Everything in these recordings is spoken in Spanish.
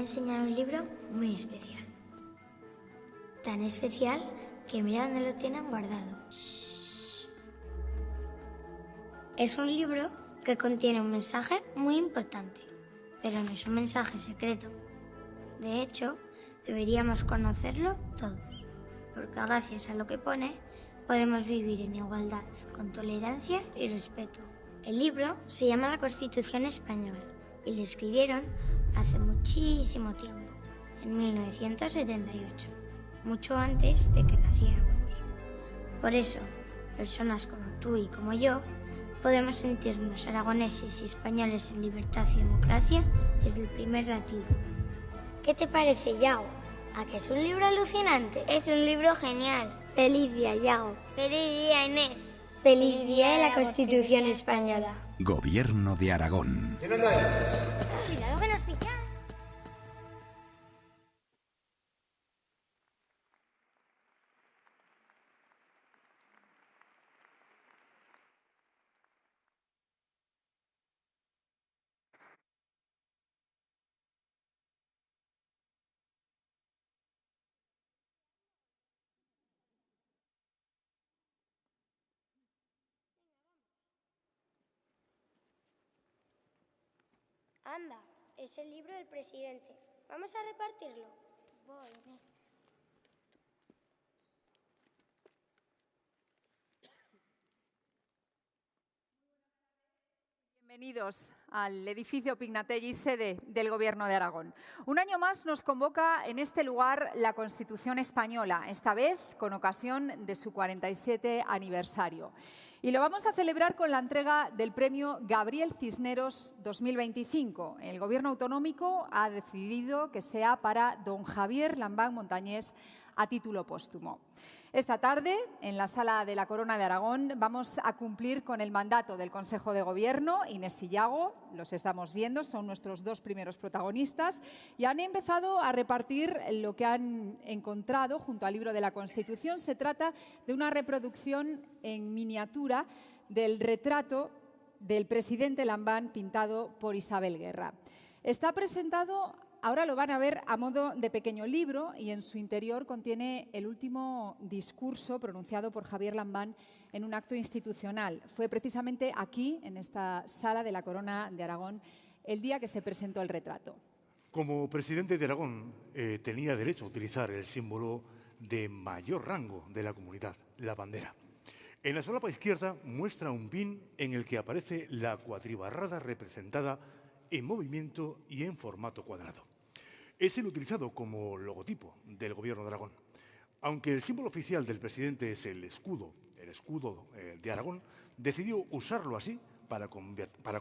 enseñar un libro muy especial. Tan especial que mira dónde lo tienen guardado. Es un libro que contiene un mensaje muy importante, pero no es un mensaje secreto. De hecho, deberíamos conocerlo todos, porque gracias a lo que pone, podemos vivir en igualdad, con tolerancia y respeto. El libro se llama La Constitución Española y lo escribieron hace muchísimo tiempo, en 1978, mucho antes de que naciéramos. Por eso, personas como tú y como yo podemos sentirnos aragoneses y españoles en libertad y democracia desde el primer latido. ¿Qué te parece, Yago? ¿A que es un libro alucinante? Es un libro genial. Feliz día, Yago. Feliz día, Inés. Feliz día de la Constitución Española. Gobierno de Aragón. Cuidado que nos pillan. Anda, es el libro del presidente. Vamos a repartirlo. Voy, Inés. Bienvenidos al edificio Pignatelli, sede del Gobierno de Aragón. Un año más nos convoca en este lugar la Constitución Española, esta vez con ocasión de su 47 aniversario. Y lo vamos a celebrar con la entrega del premio Gabriel Cisneros 2025. El Gobierno autonómico ha decidido que sea para don Javier Lambán Montañés a título póstumo. Esta tarde, en la Sala de la Corona de Aragón, vamos a cumplir con el mandato del Consejo de Gobierno. Inés y Yago, los estamos viendo, son nuestros dos primeros protagonistas y han empezado a repartir lo que han encontrado junto al libro de la Constitución. Se trata de una reproducción en miniatura del retrato del presidente Lambán pintado por Isabel Guerra. Está presentado. Ahora lo van a ver a modo de pequeño libro y en su interior contiene el último discurso pronunciado por Javier Lambán en un acto institucional. Fue precisamente aquí, en esta Sala de la Corona de Aragón, el día que se presentó el retrato. Como presidente de Aragón, tenía derecho a utilizar el símbolo de mayor rango de la comunidad, la bandera. En la solapa izquierda muestra un pin en el que aparece la cuatribarrada representada en movimiento y en formato cuadrado. Es el utilizado como logotipo del Gobierno de Aragón. Aunque el símbolo oficial del presidente es el escudo de Aragón, decidió usarlo así para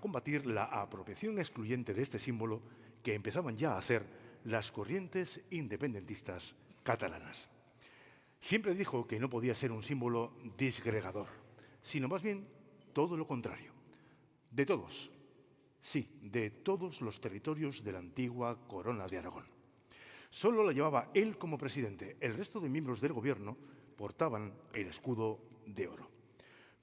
combatir la apropiación excluyente de este símbolo que empezaban ya a hacer las corrientes independentistas catalanas. Siempre dijo que no podía ser un símbolo disgregador, sino más bien todo lo contrario. De todos. Sí, de todos los territorios de la antigua Corona de Aragón. Solo la llevaba él como presidente. El resto de miembros del Gobierno portaban el escudo de oro.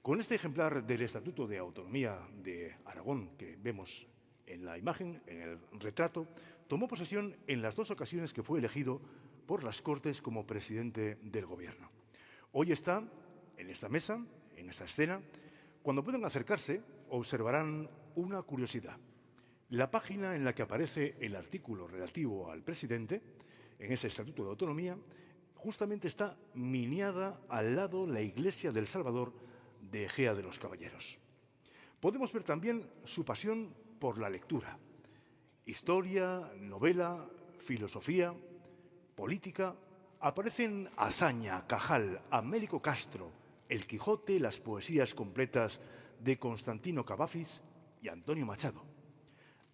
Con este ejemplar del Estatuto de Autonomía de Aragón que vemos en la imagen, en el retrato, tomó posesión en las dos ocasiones que fue elegido por las Cortes como presidente del Gobierno. Hoy está en esta mesa, en esta escena. Cuando puedan acercarse, observarán una curiosidad. La página en la que aparece el artículo relativo al presidente, en ese Estatuto de Autonomía, justamente está miniada al lado la Iglesia del Salvador de Ejea de los Caballeros. Podemos ver también su pasión por la lectura. Historia, novela, filosofía, política, aparecen Azaña, Cajal, Américo Castro, El Quijote, las poesías completas de Constantino Cavafis y Antonio Machado.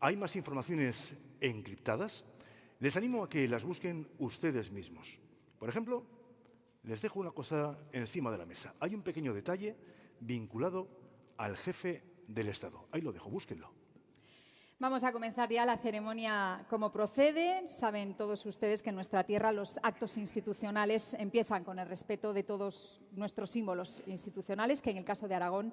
¿Hay más informaciones encriptadas? Les animo a que las busquen ustedes mismos. Por ejemplo, les dejo una cosa encima de la mesa. Hay un pequeño detalle vinculado al jefe del Estado. Ahí lo dejo, búsquenlo. Vamos a comenzar ya la ceremonia como procede. Saben todos ustedes que en nuestra tierra los actos institucionales empiezan con el respeto de todos nuestros símbolos institucionales, que en el caso de Aragón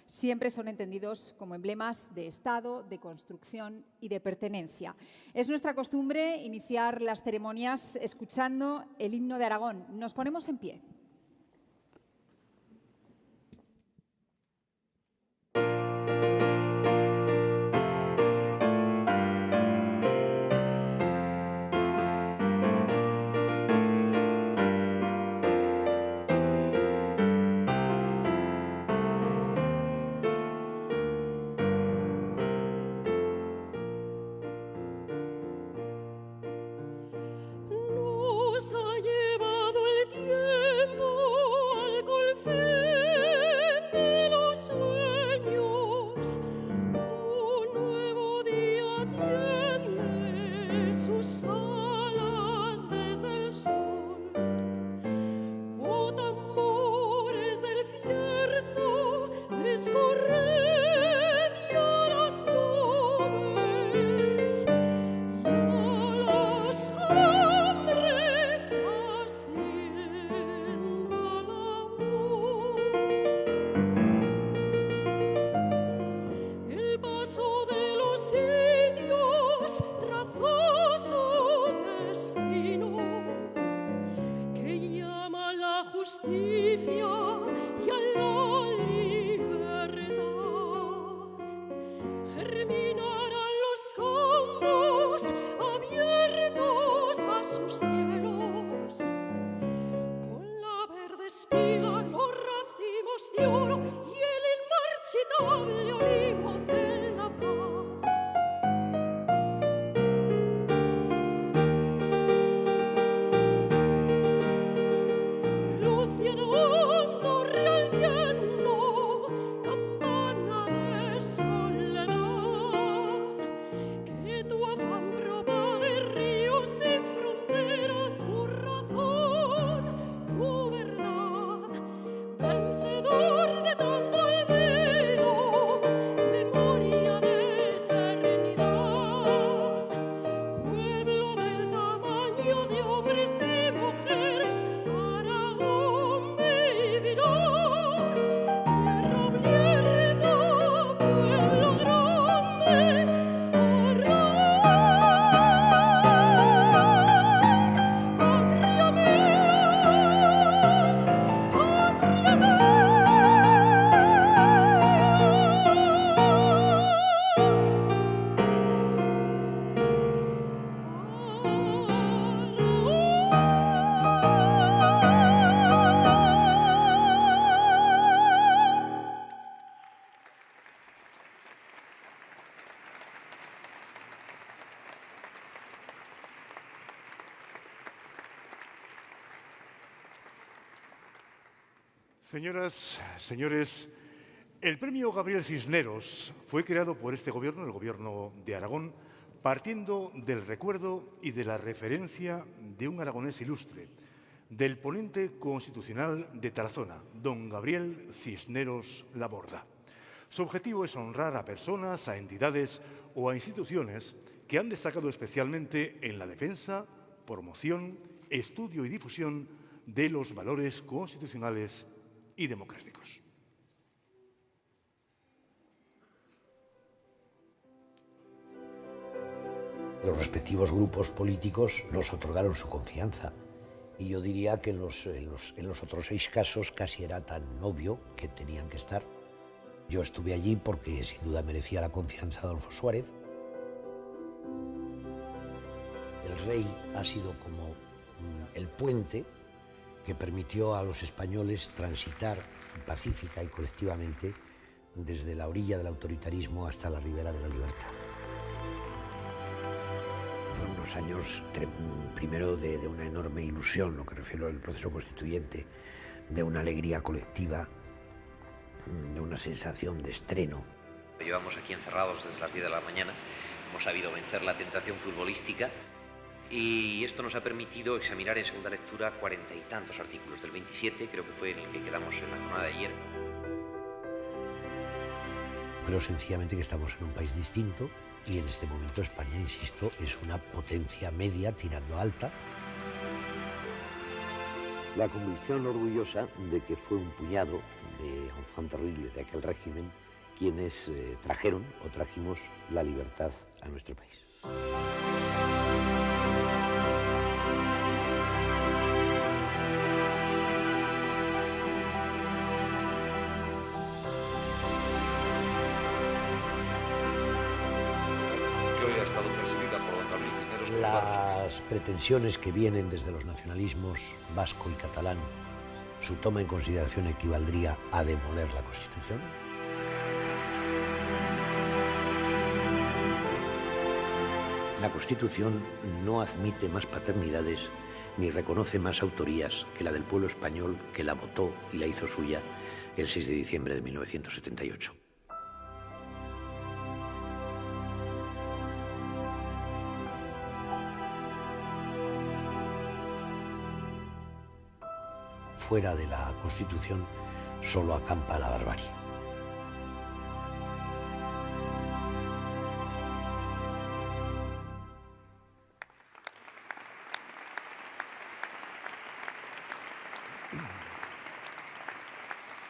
siempre son entendidos como emblemas de Estado, de construcción y de pertenencia. Es nuestra costumbre iniciar las ceremonias escuchando el himno de Aragón. Nos ponemos en pie. Nos ha llevado el tiempo al golfén de los sueños. Un nuevo día tiende sus alas desde el sol. Oh, tambores del cierzo, descorred ya las nubes y a las cumbres ascienda la voz. El paso de los sitios trazó su destino, que llama a la justicia y a la libertad. Germinarán los campos abiertos a sus cielos, con la verde espiga, los racimos de oro y el inmarchitable olivo de la paz. Luciendo al viento, campana de soledad, que tu afán propague ríos sin frontera, tu razón, tu verdad, vencedor de tanto olvido, memoria de eternidad, pueblo del tamaño de hombres y mujeres, Aragón vivirás, tierra abierta, pueblo grande, Aragón, patria mía, patria Señoras, señores, el premio Gabriel Cisneros fue creado por este gobierno, el gobierno de Aragón, partiendo del recuerdo y de la referencia de un aragonés ilustre, del ponente constitucional de Tarazona, don Gabriel Cisneros Laborda. Su objetivo es honrar a personas, a entidades o a instituciones que han destacado especialmente en la defensa, promoción, estudio y difusión de los valores constitucionales y democráticos. Los respectivos grupos políticos nos otorgaron su confianza y yo diría que en los otros 6 casos casi era tan obvio que tenían que estar. Yo estuve allí porque sin duda merecía la confianza de Adolfo Suárez. El rey ha sido como el puente que permitió a los españoles transitar pacífica y colectivamente desde la orilla del autoritarismo hasta la ribera de la libertad. Fueron unos años, primero, de una enorme ilusión, lo que refiero al proceso constituyente, de una alegría colectiva, de una sensación de estreno. Llevamos aquí encerrados desde las 10 de la mañana, hemos sabido vencer la tentación futbolística y esto nos ha permitido examinar en segunda lectura 40 y tantos artículos, del 27 creo que fue en el que quedamos en la jornada de ayer. Pero sencillamente que estamos en un país distinto y en este momento España, insisto, es una potencia media tirando alta. La convicción orgullosa de que fue un puñado de enfants terribles de aquel régimen quienes trajeron o trajimos la libertad a nuestro país. Las pretensiones que vienen desde los nacionalismos vasco y catalán, su toma en consideración equivaldría a demoler la Constitución. La Constitución no admite más paternidades ni reconoce más autorías que la del pueblo español que la votó y la hizo suya el 6 de diciembre de 1978. Fuera de la Constitución solo acampa la barbarie.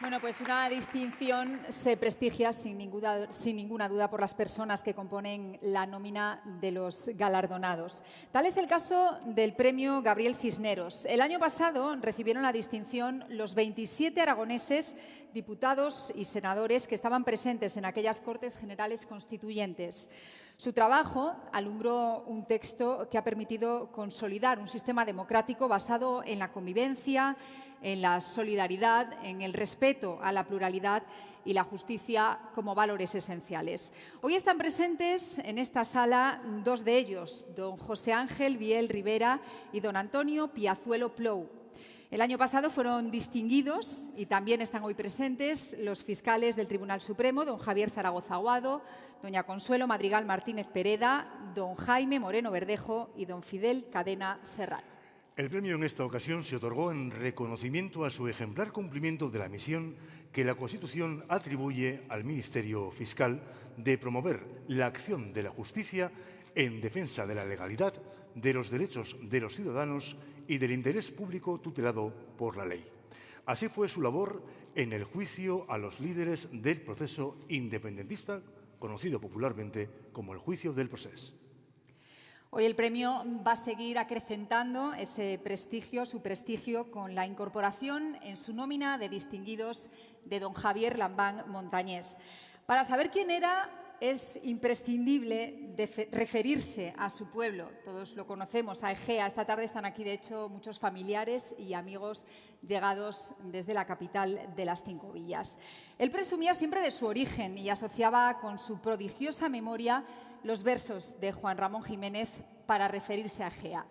Bueno, pues una distinción se prestigia sin ninguna duda por las personas que componen la nómina de los galardonados. Tal es el caso del premio Gabriel Cisneros. El año pasado recibieron la distinción los 27 aragoneses, diputados y senadores que estaban presentes en aquellas Cortes Generales Constituyentes. Su trabajo alumbró un texto que ha permitido consolidar un sistema democrático basado en la convivencia, en la solidaridad, en el respeto a la pluralidad y la justicia como valores esenciales. Hoy están presentes en esta sala dos de ellos, don José Ángel Biel Rivera y don Antonio Piazuelo Plou. El año pasado fueron distinguidos y también están hoy presentes los fiscales del Tribunal Supremo, don Javier Zaragoza Aguado, doña Consuelo Madrigal Martínez Pereda, don Jaime Moreno Verdejo y don Fidel Cadena Serrano. El premio en esta ocasión se otorgó en reconocimiento a su ejemplar cumplimiento de la misión que la Constitución atribuye al Ministerio Fiscal de promover la acción de la justicia en defensa de la legalidad, de los derechos de los ciudadanos y del interés público tutelado por la ley. Así fue su labor en el juicio a los líderes del proceso independentista, conocido popularmente como el juicio del Procés. Hoy el premio va a seguir acrecentando ese prestigio, su prestigio, con la incorporación en su nómina de distinguidos de don Javier Lambán Montañés. Para saber quién era, es imprescindible referirse a su pueblo. Todos lo conocemos, a Egea. Esta tarde están aquí, de hecho, muchos familiares y amigos llegados desde la capital de las Cinco Villas. Él presumía siempre de su origen y asociaba con su prodigiosa memoria los versos de Juan Ramón Jiménez para referirse a Egea.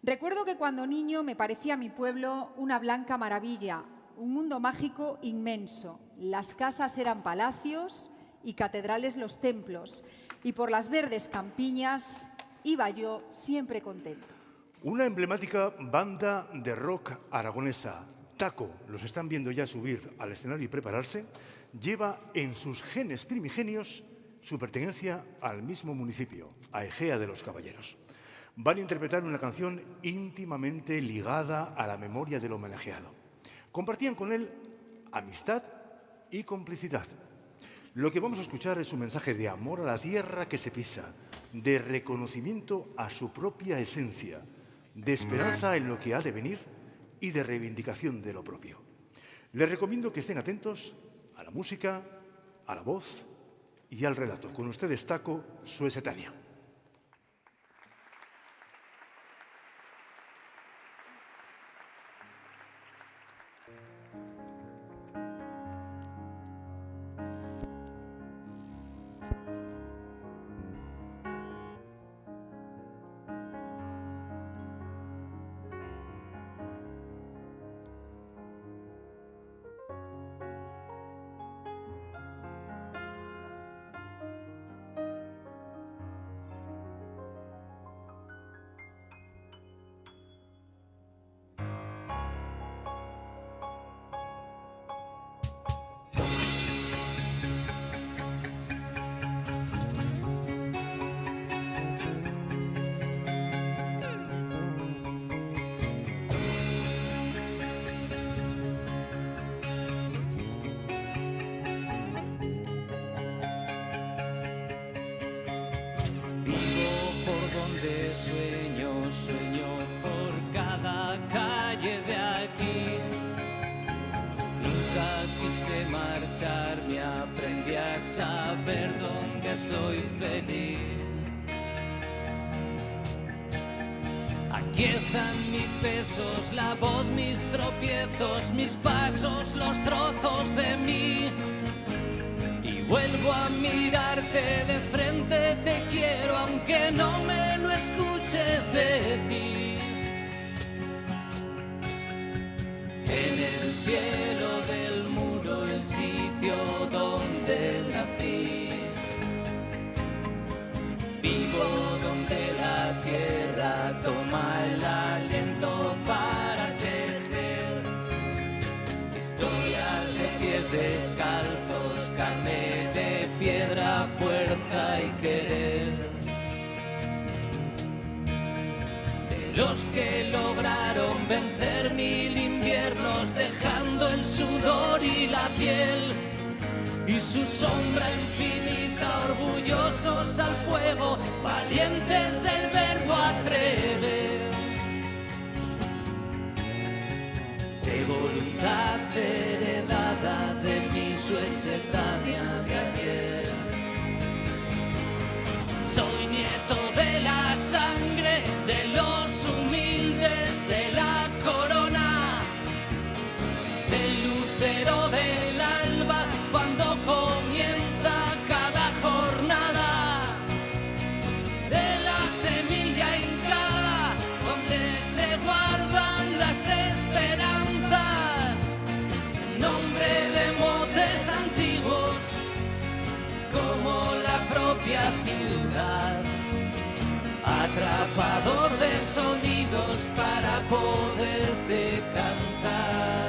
Recuerdo que cuando niño me parecía mi pueblo una blanca maravilla, un mundo mágico inmenso. Las casas eran palacios y catedrales los templos, y por las verdes campiñas iba yo siempre contento. Una emblemática banda de rock aragonesa, Taco, los están viendo ya subir al escenario y prepararse, lleva en sus genes primigenios su pertenencia al mismo municipio, a Egea de los Caballeros. Van a interpretar una canción íntimamente ligada a la memoria del homenajeado. Compartían con él amistad y complicidad. Lo que vamos a escuchar es un mensaje de amor a la tierra que se pisa, de reconocimiento a su propia esencia, de esperanza en lo que ha de venir y de reivindicación de lo propio. Les recomiendo que estén atentos a la música, a la voz y al relato. Con ustedes, Taco, su Etania. soy feliz. Aquí están mis besos, la voz, mis tropiezos, mis pasos, los trozos de mí. Y vuelvo a mirarte de frente, te quiero aunque no me lo escuches decir. En el cielo del muro, el sitio donde nací. Vivo donde la tierra toma el aliento para tejer historias de pies descalzos, carne de piedra, fuerza y querer. De los que lograron vencer 1000 inviernos, dejando el sudor y la piel y su sombra infinita, orgullosos al fuego, valientes del verbo atrever. De voluntad heredada de mi suecedania de ayer. Soy nieto de la sangre de los humildes de la corona, del lucero del alba cuando comienza cada jornada, de la semilla hincada donde se guardan las esperanzas, en nombre de motes antiguos como la propia ciudad, atrapador de sonidos para poderte cantar.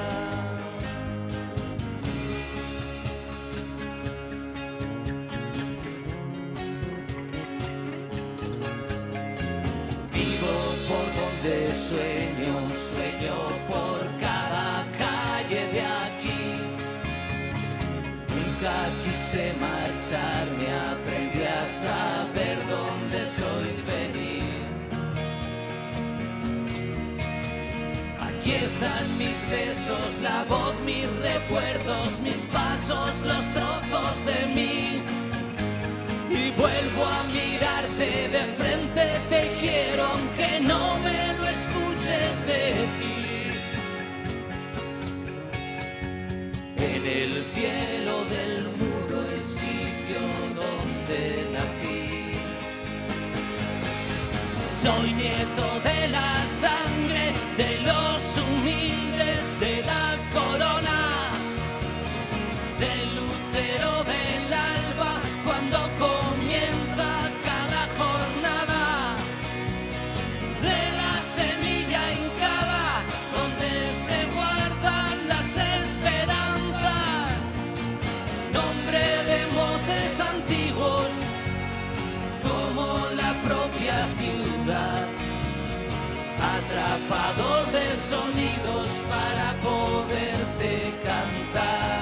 Sueño, sueño por cada calle de aquí. Nunca quise marcharme, aprendí a saber dónde soy feliz. Aquí están mis besos, la voz, mis recuerdos, mis pasos, los trozos de mí. Y vuelvo a mirarte de frente, te quiero aunque no me lo escuches decir. En el cielo del muro, el sitio donde nací. Soy nieto de la sangre de los humildes de la corona, del lucero del alba cuando comienza cada jornada, de la semilla hincada donde se guardan las esperanzas, nombre de motes antiguos como la propia ciudad, atrapador de sonidos para poderte cantar.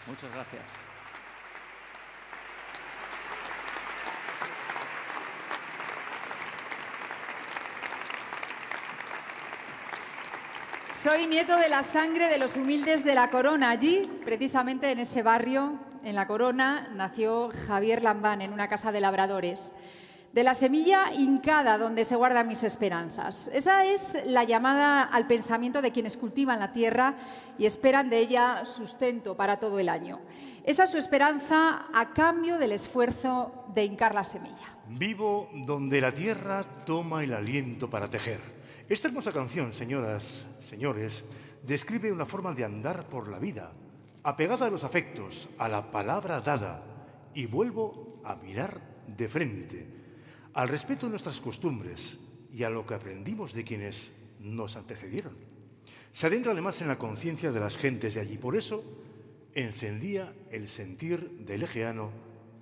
Muchas gracias. Soy nieto de la sangre de los humildes de La Corona. Allí, precisamente en ese barrio, en La Corona, nació Javier Lambán en una casa de labradores. De la semilla hincada donde se guardan mis esperanzas. Esa es la llamada al pensamiento de quienes cultivan la tierra y esperan de ella sustento para todo el año. Esa es su esperanza a cambio del esfuerzo de hincar la semilla. Vivo donde la tierra toma el aliento para tejer. Esta hermosa canción, señoras, señores, describe una forma de andar por la vida, apegada a los afectos, a la palabra dada, y vuelvo a mirar de frente, al respeto de nuestras costumbres y a lo que aprendimos de quienes nos antecedieron. Se adentra además en la conciencia de las gentes de allí. Por eso encendía el sentir del egeano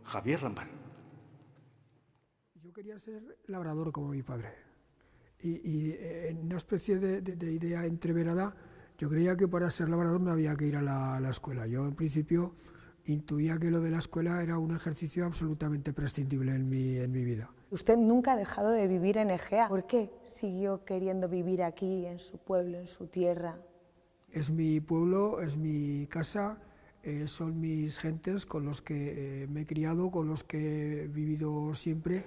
Javier Lambán. Yo quería ser labrador como mi padre. Y en una especie de idea entreverada, Yo creía que para ser labrador no había que ir a la escuela. Yo en principio intuía que lo de la escuela era un ejercicio absolutamente prescindible en mi vida. Usted nunca ha dejado de vivir en Egea. ¿Por qué siguió queriendo vivir aquí, en su pueblo, en su tierra? Es mi pueblo, es mi casa, son mis gentes con los que me he criado, con los que he vivido siempre.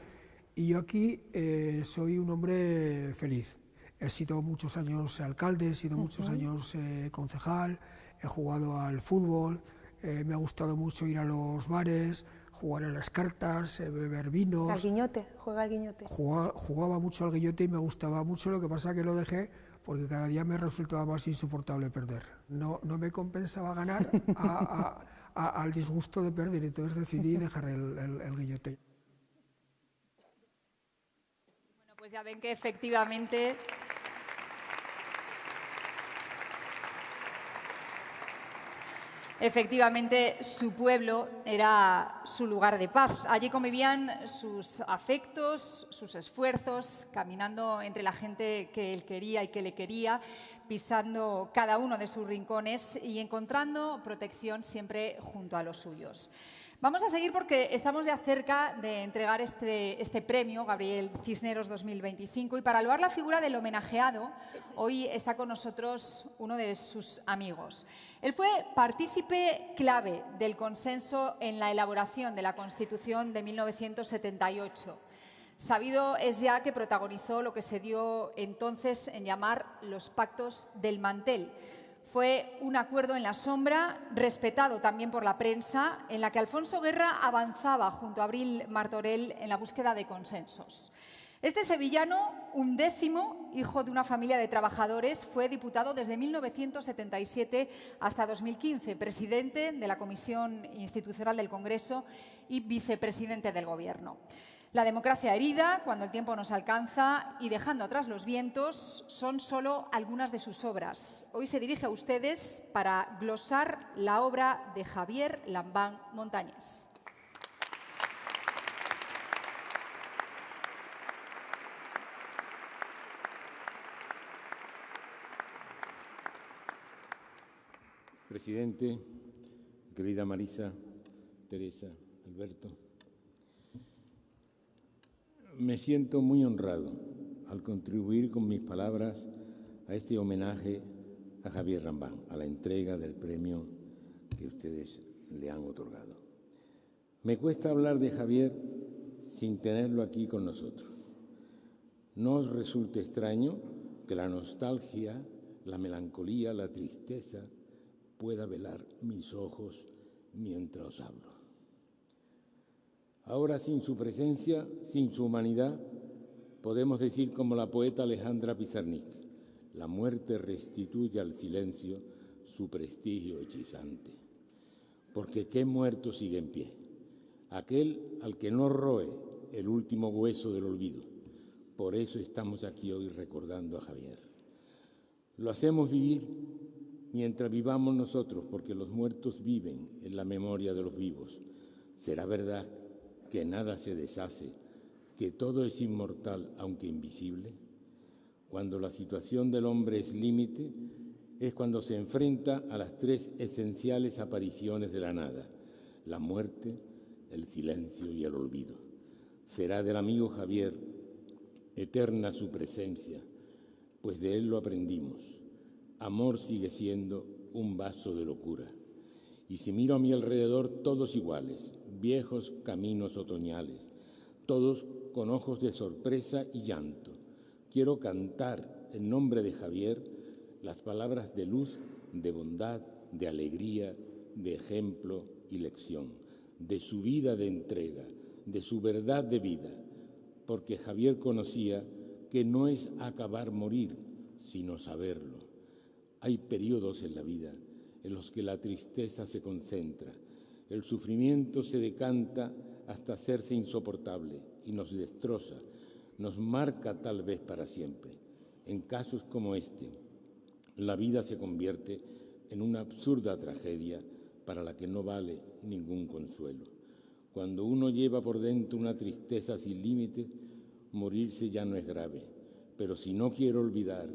Y yo aquí soy un hombre feliz. He sido muchos años alcalde, he sido muchos años concejal, he jugado al fútbol, me ha gustado mucho ir a los bares, jugar a las cartas, beber vinos. ¿Al guiñote? ¿Juega al guiñote? Jugaba mucho al guiñote y me gustaba mucho, lo que pasa que lo dejé porque cada día me resultaba más insoportable perder. No me compensaba ganar al disgusto de perder, entonces decidí dejar el guiñote. Bueno, pues ya ven que efectivamente su pueblo era su lugar de paz. Allí convivían sus afectos, sus esfuerzos, caminando entre la gente que él quería y que le quería, pisando cada uno de sus rincones y encontrando protección siempre junto a los suyos. Vamos a seguir porque estamos ya cerca de entregar este premio, Gabriel Cisneros 2025, y para loar la figura del homenajeado, hoy está con nosotros uno de sus amigos. Él fue partícipe clave del consenso en la elaboración de la Constitución de 1978. Sabido es ya que protagonizó lo que se dio entonces en llamar los pactos del mantel. Fue un acuerdo en la sombra, respetado también por la prensa, en la que Alfonso Guerra avanzaba junto a Abril Martorell en la búsqueda de consensos. Este sevillano, 11º, hijo de una familia de trabajadores, fue diputado desde 1977 hasta 2015, presidente de la Comisión Institucional del Congreso y vicepresidente del Gobierno. La democracia herida, cuando el tiempo nos alcanza y dejando atrás los vientos, son solo algunas de sus obras. Hoy se dirige a ustedes para glosar la obra de Javier Lambán Montañés. Presidente, querida Marisa, Teresa, Alberto, me siento muy honrado al contribuir con mis palabras a este homenaje a Javier Lambán, a la entrega del premio que ustedes le han otorgado. Me cuesta hablar de Javier sin tenerlo aquí con nosotros. ¿No os resulta extraño que la nostalgia, la melancolía, la tristeza pueda velar mis ojos mientras os hablo? Ahora, sin su presencia, sin su humanidad, podemos decir como la poeta Alejandra Pizarnik: la muerte restituye al silencio su prestigio hechizante. Porque ¿qué muerto sigue en pie? Aquel al que no roe el último hueso del olvido. Por eso estamos aquí hoy recordando a Javier. Lo hacemos vivir mientras vivamos nosotros, porque los muertos viven en la memoria de los vivos. ¿Será verdad que nada se deshace, que todo es inmortal aunque invisible? Cuando la situación del hombre es límite, es cuando se enfrenta a las tres esenciales apariciones de la nada: la muerte, el silencio y el olvido. Será del amigo Javier eterna su presencia, pues de él lo aprendimos. Amor sigue siendo un vaso de locura. Y si miro a mi alrededor, todos iguales, viejos caminos otoñales, todos con ojos de sorpresa y llanto. Quiero cantar en nombre de Javier las palabras de luz, de bondad, de alegría, de ejemplo y lección, de su vida de entrega, de su verdad de vida, porque Javier conocía que no es acabar morir, sino saberlo. Hay periodos en la vida en los que la tristeza se concentra, el sufrimiento se decanta hasta hacerse insoportable y nos destroza, nos marca tal vez para siempre. En casos como este, la vida se convierte en una absurda tragedia para la que no vale ningún consuelo. Cuando uno lleva por dentro una tristeza sin límites, morirse ya no es grave, pero si no quiero olvidar,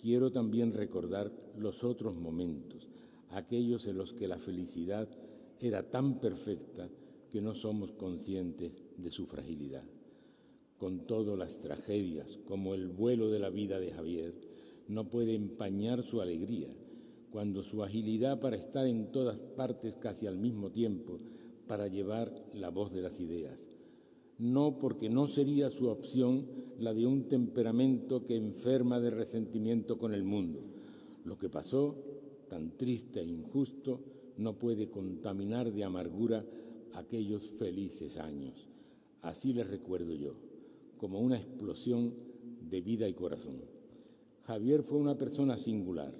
quiero también recordar los otros momentos, aquellos en los que la felicidad era tan perfecta que no somos conscientes de su fragilidad. Con todo, las tragedias, como el vuelo de la vida de Javier, no puede empañar su alegría, cuando su agilidad para estar en todas partes casi al mismo tiempo, para llevar la voz de las ideas. No, porque no sería su opción la de un temperamento que enferma de resentimiento con el mundo. Lo que pasó, tan triste e injusto, no puede contaminar de amargura aquellos felices años. Así les recuerdo yo, como una explosión de vida y corazón. Javier fue una persona singular,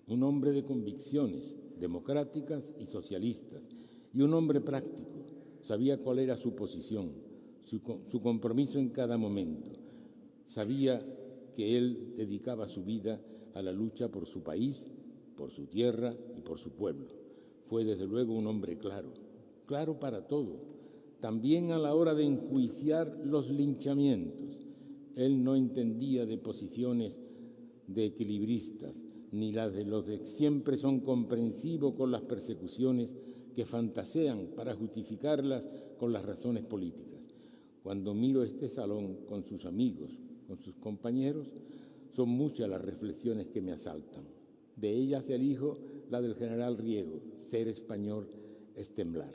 un hombre de convicciones democráticas y socialistas, y un hombre práctico. Sabía cuál era su posición, su compromiso en cada momento. Sabía que él dedicaba su vida a la lucha por su país, por su tierra y por su pueblo. Fue desde luego un hombre claro, claro para todo, también a la hora de enjuiciar los linchamientos. Él no entendía de posiciones de equilibristas, ni las de los que siempre son comprensivos con las persecuciones que fantasean para justificarlas con las razones políticas. Cuando miro este salón con sus amigos, con sus compañeros, son muchas las reflexiones que me asaltan. De ellas elijo la del general Riego: ser español es temblar.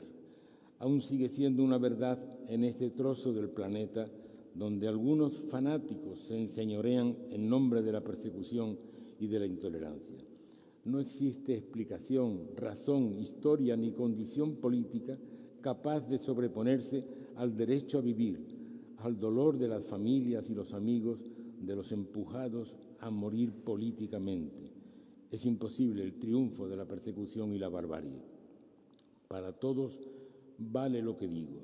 Aún sigue siendo una verdad en este trozo del planeta donde algunos fanáticos se enseñorean en nombre de la persecución y de la intolerancia. No existe explicación, razón, historia ni condición política capaz de sobreponerse al derecho a vivir, al dolor de las familias y los amigos de los empujados a morir políticamente. Es imposible el triunfo de la persecución y la barbarie. Para todos vale lo que digo,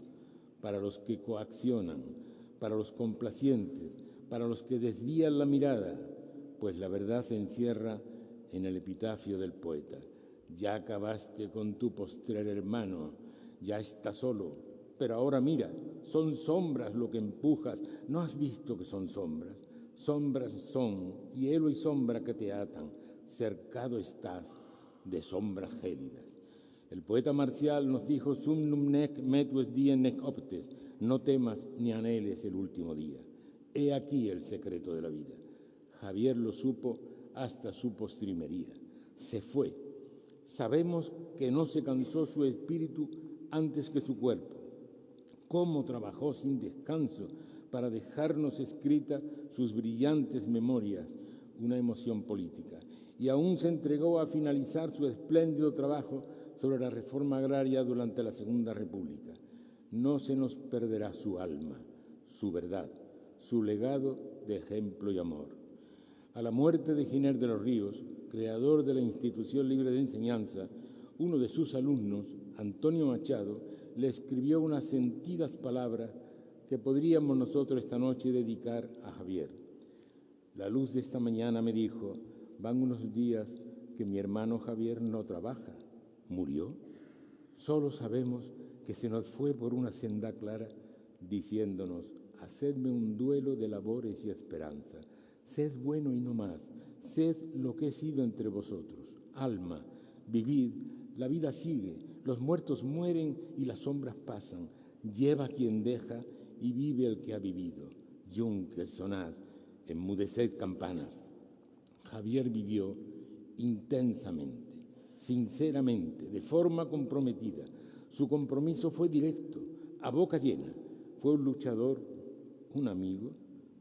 para los que coaccionan, para los complacientes, para los que desvían la mirada, pues la verdad se encierra en el epitafio del poeta. Ya acabaste con tu postrer hermano, ya está solo, pero ahora mira, son sombras lo que empujas. ¿No has visto que son sombras? Sombras son, hielo y sombra que te atan, cercado estás de sombras gélidas. El poeta marcial nos dijo: Sumnum nec metues diem nec optes, no temas ni anheles el último día. He aquí el secreto de la vida. Javier lo supo hasta su postrimería. Se fue. Sabemos que no se cansó su espíritu antes que su cuerpo. Cómo trabajó sin descanso para dejarnos escritas sus brillantes memorias, una emoción política. Y aún se entregó a finalizar su espléndido trabajo sobre la reforma agraria durante la Segunda República. No se nos perderá su alma, su verdad, su legado de ejemplo y amor. A la muerte de Giner de los Ríos, creador de la Institución Libre de Enseñanza, uno de sus alumnos, Antonio Machado, le escribió unas sentidas palabras que podríamos nosotros esta noche dedicar a Javier. La luz de esta mañana me dijo: van unos días que mi hermano Javier no trabaja. ¿Murió? Solo sabemos que se nos fue por una senda clara, diciéndonos: hacedme un duelo de labores y esperanza. Sed bueno y no más, sed lo que he sido entre vosotros. Alma, vivid, la vida sigue, los muertos mueren y las sombras pasan. Lleva quien deja y vive el que ha vivido. Yunque sonad, enmudeced campanas. Javier vivió intensamente, sinceramente, de forma comprometida. Su compromiso fue directo, a boca llena. Fue un luchador, un amigo,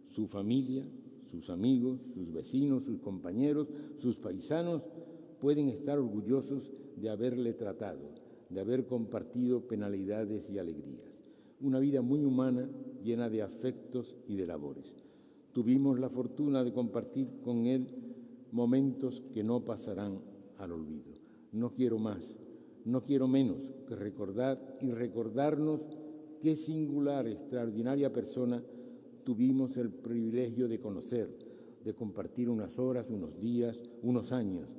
su familia, sus amigos, sus vecinos, sus compañeros, sus paisanos pueden estar orgullosos de haberle tratado, de haber compartido penalidades y alegrías. Una vida muy humana, llena de afectos y de labores. Tuvimos la fortuna de compartir con él momentos que no pasarán al olvido. No quiero más, no quiero menos que recordar y recordarnos qué singular, extraordinaria persona tuvimos el privilegio de conocer, de compartir unas horas, unos días, unos años.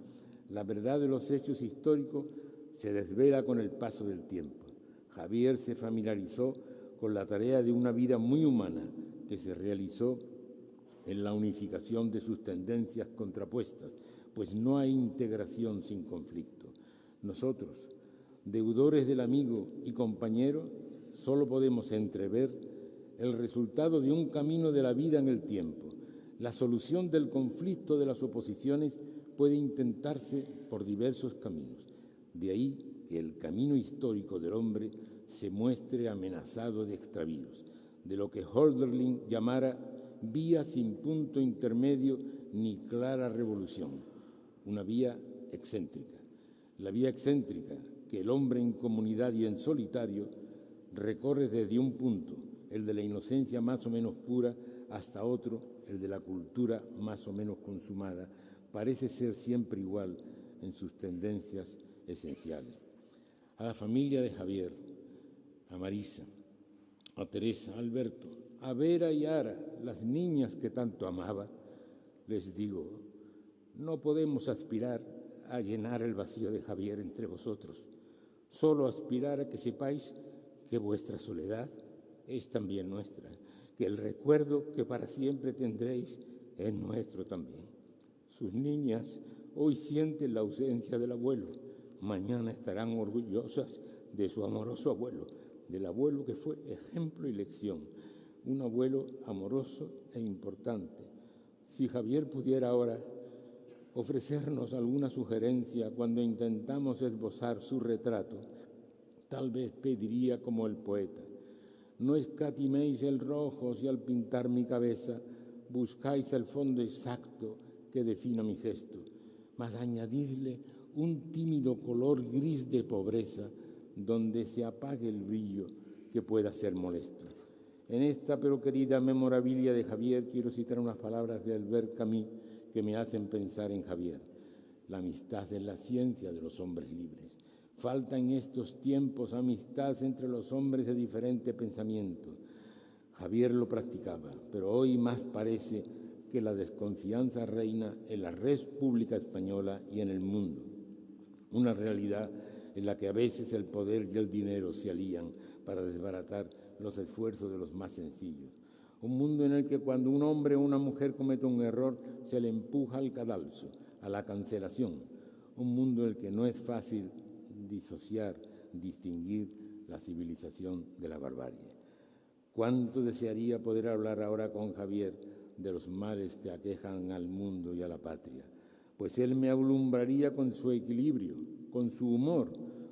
La verdad de los hechos históricos se desvela con el paso del tiempo. Javier se familiarizó con la tarea de una vida muy humana que se realizó en la unificación de sus tendencias contrapuestas, pues no hay integración sin conflicto. Nosotros, deudores del amigo y compañero, solo podemos entrever el resultado de un camino de la vida en el tiempo. La solución del conflicto de las oposiciones puede intentarse por diversos caminos. De ahí que el camino histórico del hombre se muestre amenazado de extravíos, de lo que Hölderlin llamara vía sin punto intermedio ni clara revolución, una vía excéntrica. La vía excéntrica que el hombre en comunidad y en solitario recorre desde un punto, el de la inocencia más o menos pura, hasta otro, el de la cultura más o menos consumada, parece ser siempre igual en sus tendencias esenciales. A la familia de Javier, a Marisa, a Teresa, a Alberto, a Vera y Ara, las niñas que tanto amaba, les digo, no podemos aspirar a llenar el vacío de Javier entre vosotros, solo aspirar a que sepáis que vuestra soledad es también nuestra, que el recuerdo que para siempre tendréis es nuestro también. Sus niñas hoy sienten la ausencia del abuelo, mañana estarán orgullosas de su amoroso abuelo, del abuelo que fue ejemplo y lección, un abuelo amoroso e importante. Si Javier pudiera ahora ofrecernos alguna sugerencia cuando intentamos esbozar su retrato, tal vez pediría como el poeta: no escatiméis el rojo si al pintar mi cabeza buscáis el fondo exacto que defina mi gesto, mas añadidle un tímido color gris de pobreza donde se apague el brillo que pueda ser molesto. En esta pero querida memorabilia de Javier quiero citar unas palabras de Albert Camus que me hacen pensar en Javier. La amistad es la ciencia de los hombres libres. Falta en estos tiempos amistad entre los hombres de diferente pensamiento. Javier lo practicaba, pero hoy más parece que la desconfianza reina en la República Española y en el mundo. Una realidad en la que a veces el poder y el dinero se alían para desbaratar los esfuerzos de los más sencillos. Un mundo en el que cuando un hombre o una mujer comete un error se le empuja al cadalso, a la cancelación. Un mundo en el que no es fácil disociar, distinguir la civilización de la barbarie. Cuánto desearía poder hablar ahora con Javier de los males que aquejan al mundo y a la patria, pues él me alumbraría con su equilibrio, con su humor,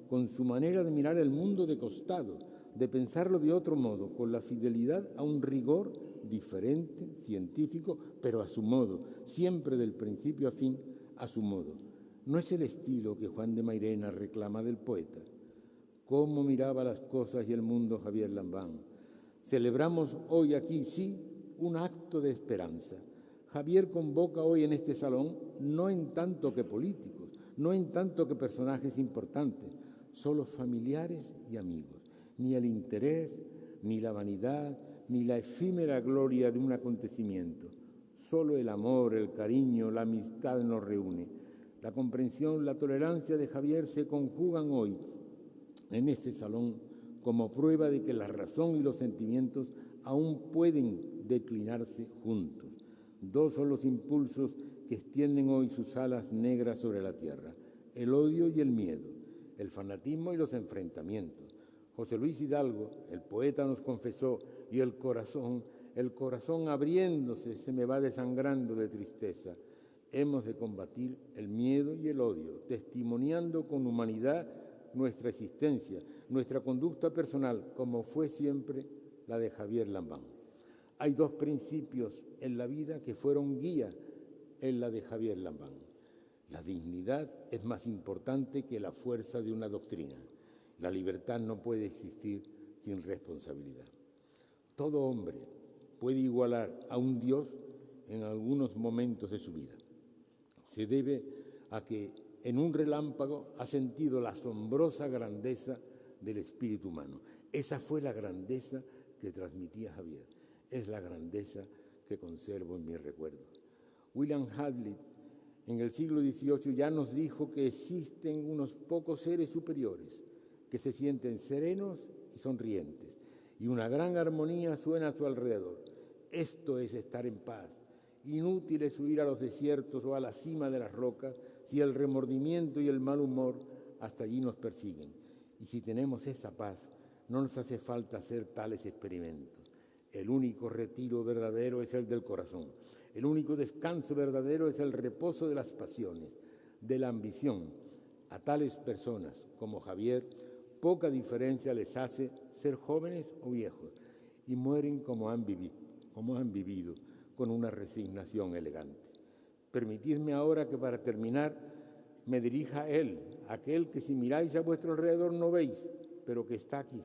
con su manera de mirar el mundo de costado, de pensarlo de otro modo, con la fidelidad a un rigor diferente, científico, pero a su modo, siempre del principio a fin, a su modo. No es el estilo que Juan de Mairena reclama del poeta. ¿Cómo miraba las cosas y el mundo Javier Lambán? Celebramos hoy aquí, sí, un acto de esperanza. Javier convoca hoy en este salón no en tanto que políticos, no en tanto que personajes importantes, solo familiares y amigos. Ni el interés, ni la vanidad, ni la efímera gloria de un acontecimiento. Solo el amor, el cariño, la amistad nos reúne. La comprensión, la tolerancia de Javier se conjugan hoy en este salón como prueba de que la razón y los sentimientos aún pueden declinarse juntos. Dos son los impulsos que extienden hoy sus alas negras sobre la tierra: el odio y el miedo, el fanatismo y los enfrentamientos. José Luis Hidalgo, el poeta, nos confesó, y el corazón abriéndose se me va desangrando de tristeza. Hemos de combatir el miedo y el odio, testimoniando con humanidad nuestra existencia, nuestra conducta personal, como fue siempre la de Javier Lambán. Hay dos principios en la vida que fueron guía en la de Javier Lambán. La dignidad es más importante que la fuerza de una doctrina. La libertad no puede existir sin responsabilidad. Todo hombre puede igualar a un Dios en algunos momentos de su vida. Se debe a que en un relámpago ha sentido la asombrosa grandeza del espíritu humano. Esa fue la grandeza que transmitía Javier. Es la grandeza que conservo en mi recuerdo. William Hazlitt, en el siglo XVIII, ya nos dijo que existen unos pocos seres superiores que se sienten serenos y sonrientes, y una gran armonía suena a su alrededor. Esto es estar en paz, Inútil es huir a los desiertos o a la cima de las rocas si el remordimiento y el mal humor hasta allí nos persiguen. Y si tenemos esa paz, no nos hace falta hacer tales experimentos. El único retiro verdadero es el del corazón. El único descanso verdadero es el reposo de las pasiones, de la ambición. A tales personas como Javier, poca diferencia les hace ser jóvenes o viejos y mueren como han vivido, con una resignación elegante. Permitidme ahora que para terminar me dirija a él, aquel que si miráis a vuestro alrededor no veis, pero que está aquí.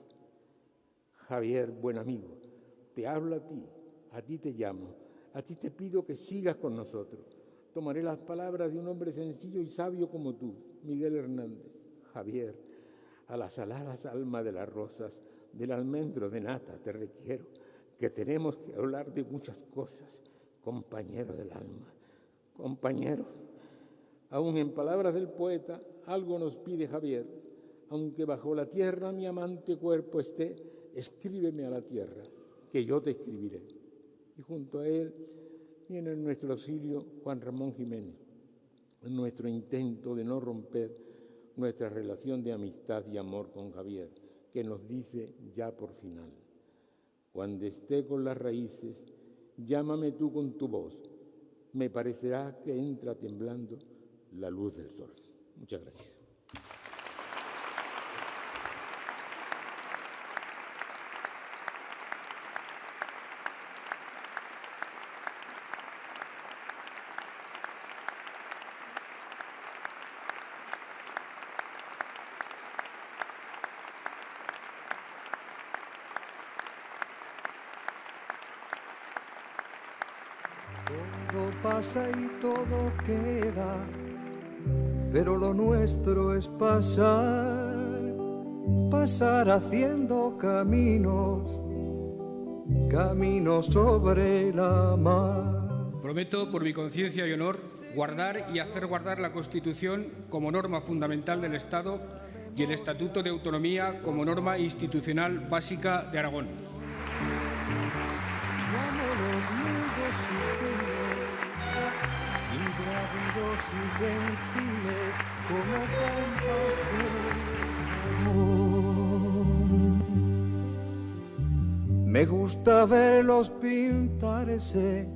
Javier, buen amigo, te hablo a ti te llamo, a ti te pido que sigas con nosotros. Tomaré las palabras de un hombre sencillo y sabio como tú, Miguel Hernández. Javier, a las aladas almas de las rosas, del almendro de nata te requiero, que tenemos que hablar de muchas cosas, compañero del alma, compañero. Aún en palabras del poeta, algo nos pide Javier, aunque bajo la tierra mi amante cuerpo esté, escríbeme a la tierra, que yo te escribiré. Y junto a él viene en nuestro auxilio Juan Ramón Jiménez, en nuestro intento de no romper nuestra relación de amistad y amor con Javier, que nos dice ya por final: cuando esté con las raíces, llámame tú con tu voz, me parecerá que entra temblando la luz del sol. Muchas gracias. Todo pasa y todo queda, pero lo nuestro es pasar, pasar haciendo caminos, caminos sobre la mar. Prometo, por mi conciencia y honor, guardar y hacer guardar la Constitución como norma fundamental del Estado y el Estatuto de Autonomía como norma institucional básica de Aragón. Y gentiles como compas de amor. Me gusta verlos pintarse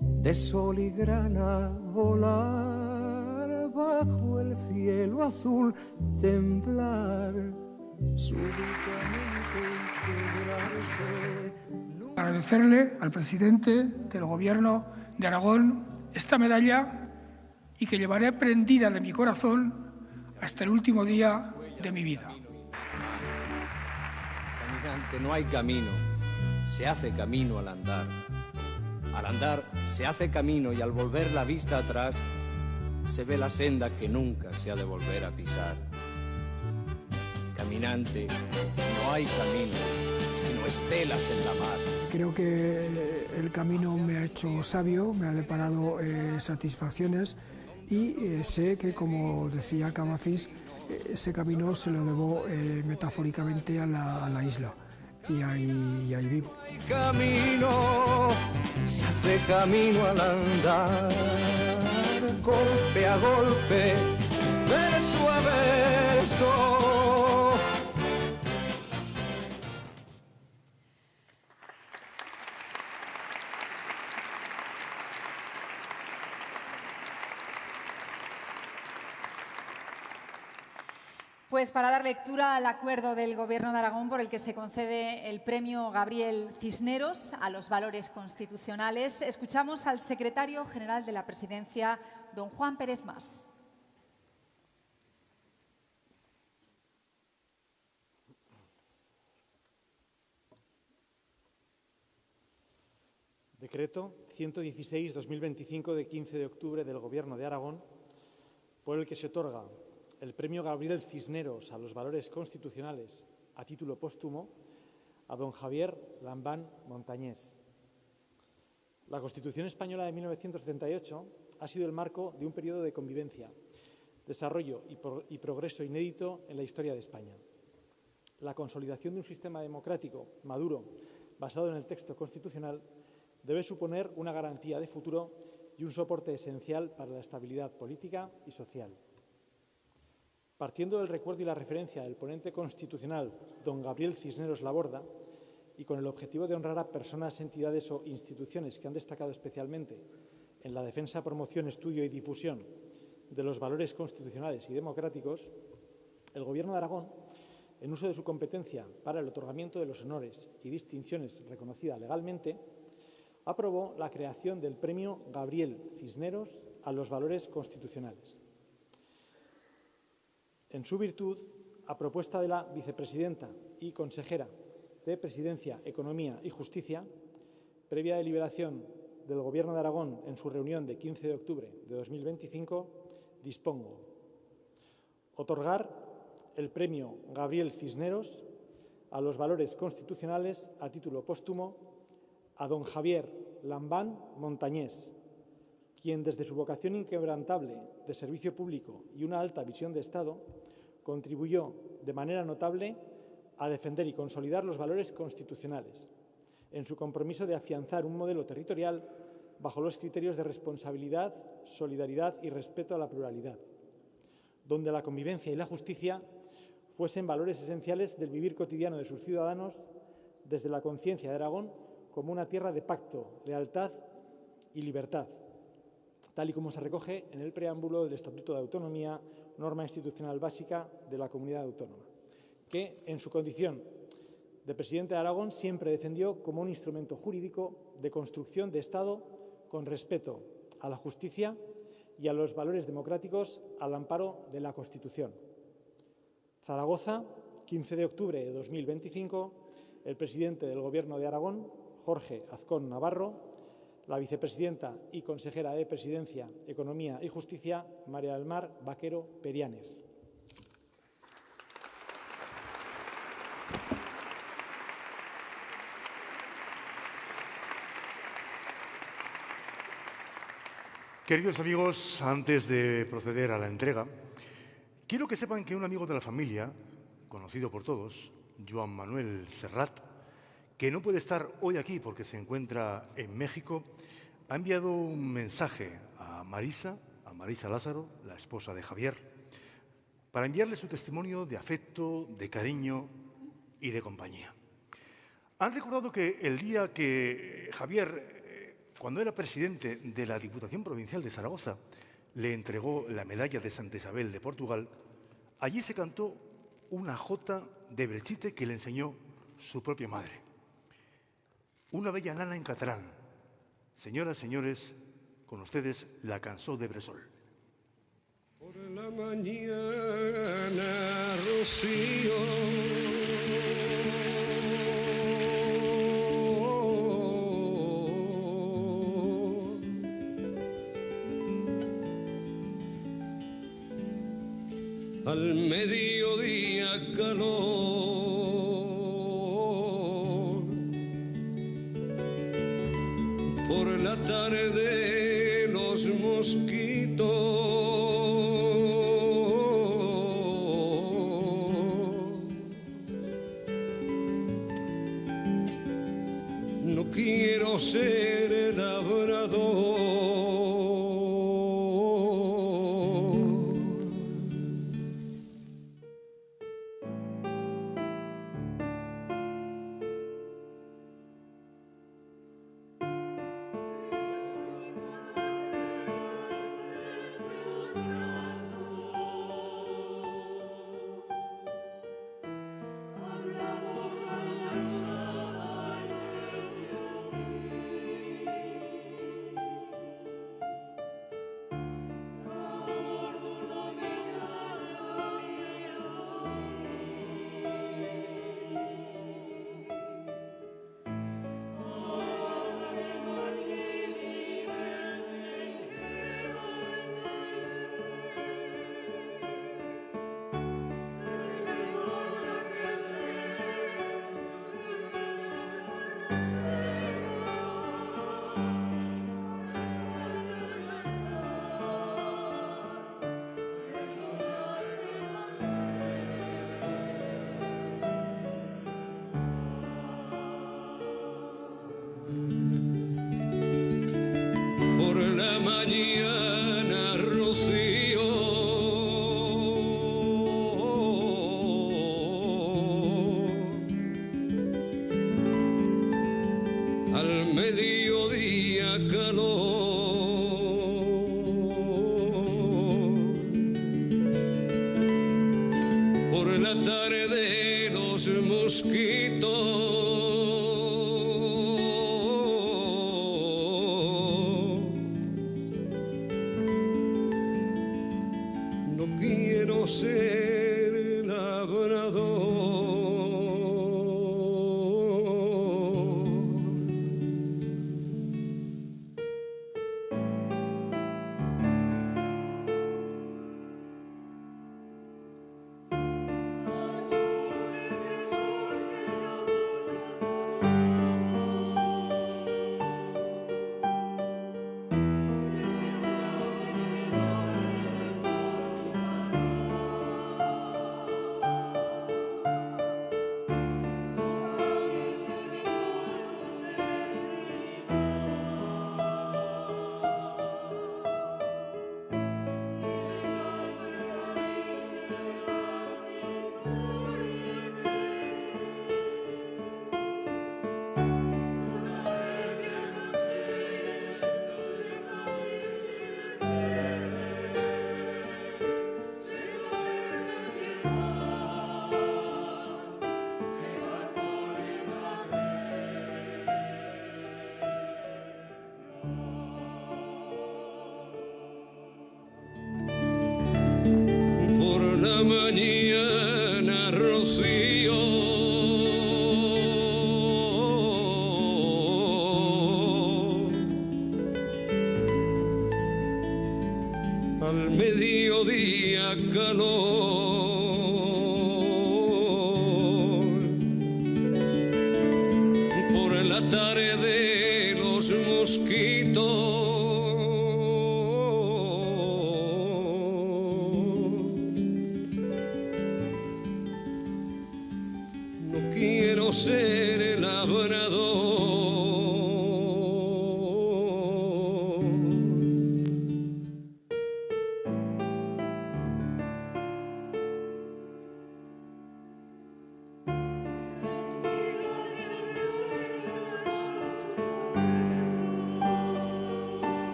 de sol y grana, volar bajo el cielo azul, temblar súbitamente y quebrarse. Agradecerle al presidente del Gobierno de Aragón esta medalla y que llevaré prendida de mi corazón hasta el último día de mi vida. Caminante, no hay camino, se hace camino al andar. Al andar se hace camino y al volver la vista atrás se ve la senda que nunca se ha de volver a pisar. Caminante, no hay camino, sino estelas en la mar. Creo que el camino me ha hecho sabio, me ha deparado satisfacciones y sé que, como decía Cavafis, ese camino se lo debo metafóricamente a la isla y ahí vivo. Camino, se hace camino al andar, golpe a golpe, verso a verso. Pues para dar lectura al acuerdo del Gobierno de Aragón por el que se concede el premio Gabriel Cisneros a los valores constitucionales, escuchamos al secretario general de la Presidencia, don Juan Pérez Mas. Decreto 116/2025 de 15 de octubre del Gobierno de Aragón, por el que se otorga el premio Gabriel Cisneros a los valores constitucionales a título póstumo a don Javier Lambán Montañés. La Constitución española de 1978 ha sido el marco de un periodo de convivencia, desarrollo y progreso inédito en la historia de España. La consolidación de un sistema democrático maduro basado en el texto constitucional debe suponer una garantía de futuro y un soporte esencial para la estabilidad política y social. Partiendo del recuerdo y la referencia del ponente constitucional, don Gabriel Cisneros Laborda, y con el objetivo de honrar a personas, entidades o instituciones que han destacado especialmente en la defensa, promoción, estudio y difusión de los valores constitucionales y democráticos, el Gobierno de Aragón, en uso de su competencia para el otorgamiento de los honores y distinciones reconocida legalmente, aprobó la creación del Premio Gabriel Cisneros a los valores constitucionales. En su virtud, a propuesta de la vicepresidenta y consejera de Presidencia, Economía y Justicia, previa deliberación del Gobierno de Aragón en su reunión de 15 de octubre de 2025, dispongo otorgar el Premio Gabriel Cisneros a los valores constitucionales a título póstumo a don Javier Lambán Montañés, quien desde su vocación inquebrantable de servicio público y una alta visión de Estado contribuyó de manera notable a defender y consolidar los valores constitucionales, en su compromiso de afianzar un modelo territorial bajo los criterios de responsabilidad, solidaridad y respeto a la pluralidad, donde la convivencia y la justicia fuesen valores esenciales del vivir cotidiano de sus ciudadanos, desde la conciencia de Aragón como una tierra de pacto, lealtad y libertad, tal y como se recoge en el preámbulo del Estatuto de Autonomía, norma institucional básica de la comunidad autónoma, que, en su condición de presidente de Aragón, siempre defendió como un instrumento jurídico de construcción de Estado con respeto a la justicia y a los valores democráticos al amparo de la Constitución. Zaragoza, 15 de octubre de 2025, el presidente del Gobierno de Aragón, Jorge Azcón Navarro, la vicepresidenta y consejera de Presidencia, Economía y Justicia, María del Mar Vaquero Periánez. Queridos amigos, antes de proceder a la entrega, quiero que sepan que un amigo de la familia, conocido por todos, Joan Manuel Serrat, que no puede estar hoy aquí porque se encuentra en México, ha enviado un mensaje a Marisa Lázaro, la esposa de Javier, para enviarle su testimonio de afecto, de cariño y de compañía. Han recordado que el día que Javier, cuando era presidente de la Diputación Provincial de Zaragoza, le entregó la medalla de Santa Isabel de Portugal, allí se cantó una jota de Belchite que le enseñó su propia madre. Una bella nana en catalán. Señoras, señores, con ustedes la cançó de Bressol. Por la mañana, Rocío, al mediodía calor, por la tarde los mosquitos, no quiero ser el labrador. al mediodía calor. Por la tarde los mosquitos ser labrador. Mañana rocío al mediodía calor, por la tarde los mosquitos ser labrador.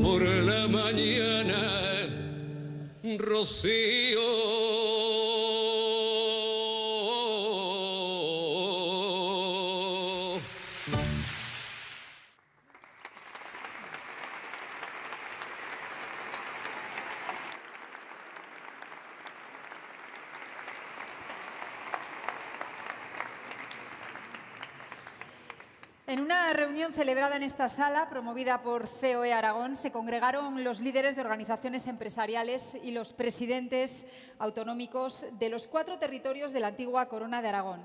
Por la mañana, rocío. En una reunión celebrada en esta sala, promovida por COE Aragón, se congregaron los líderes de organizaciones empresariales y los presidentes autonómicos de los 4 territorios de la antigua Corona de Aragón.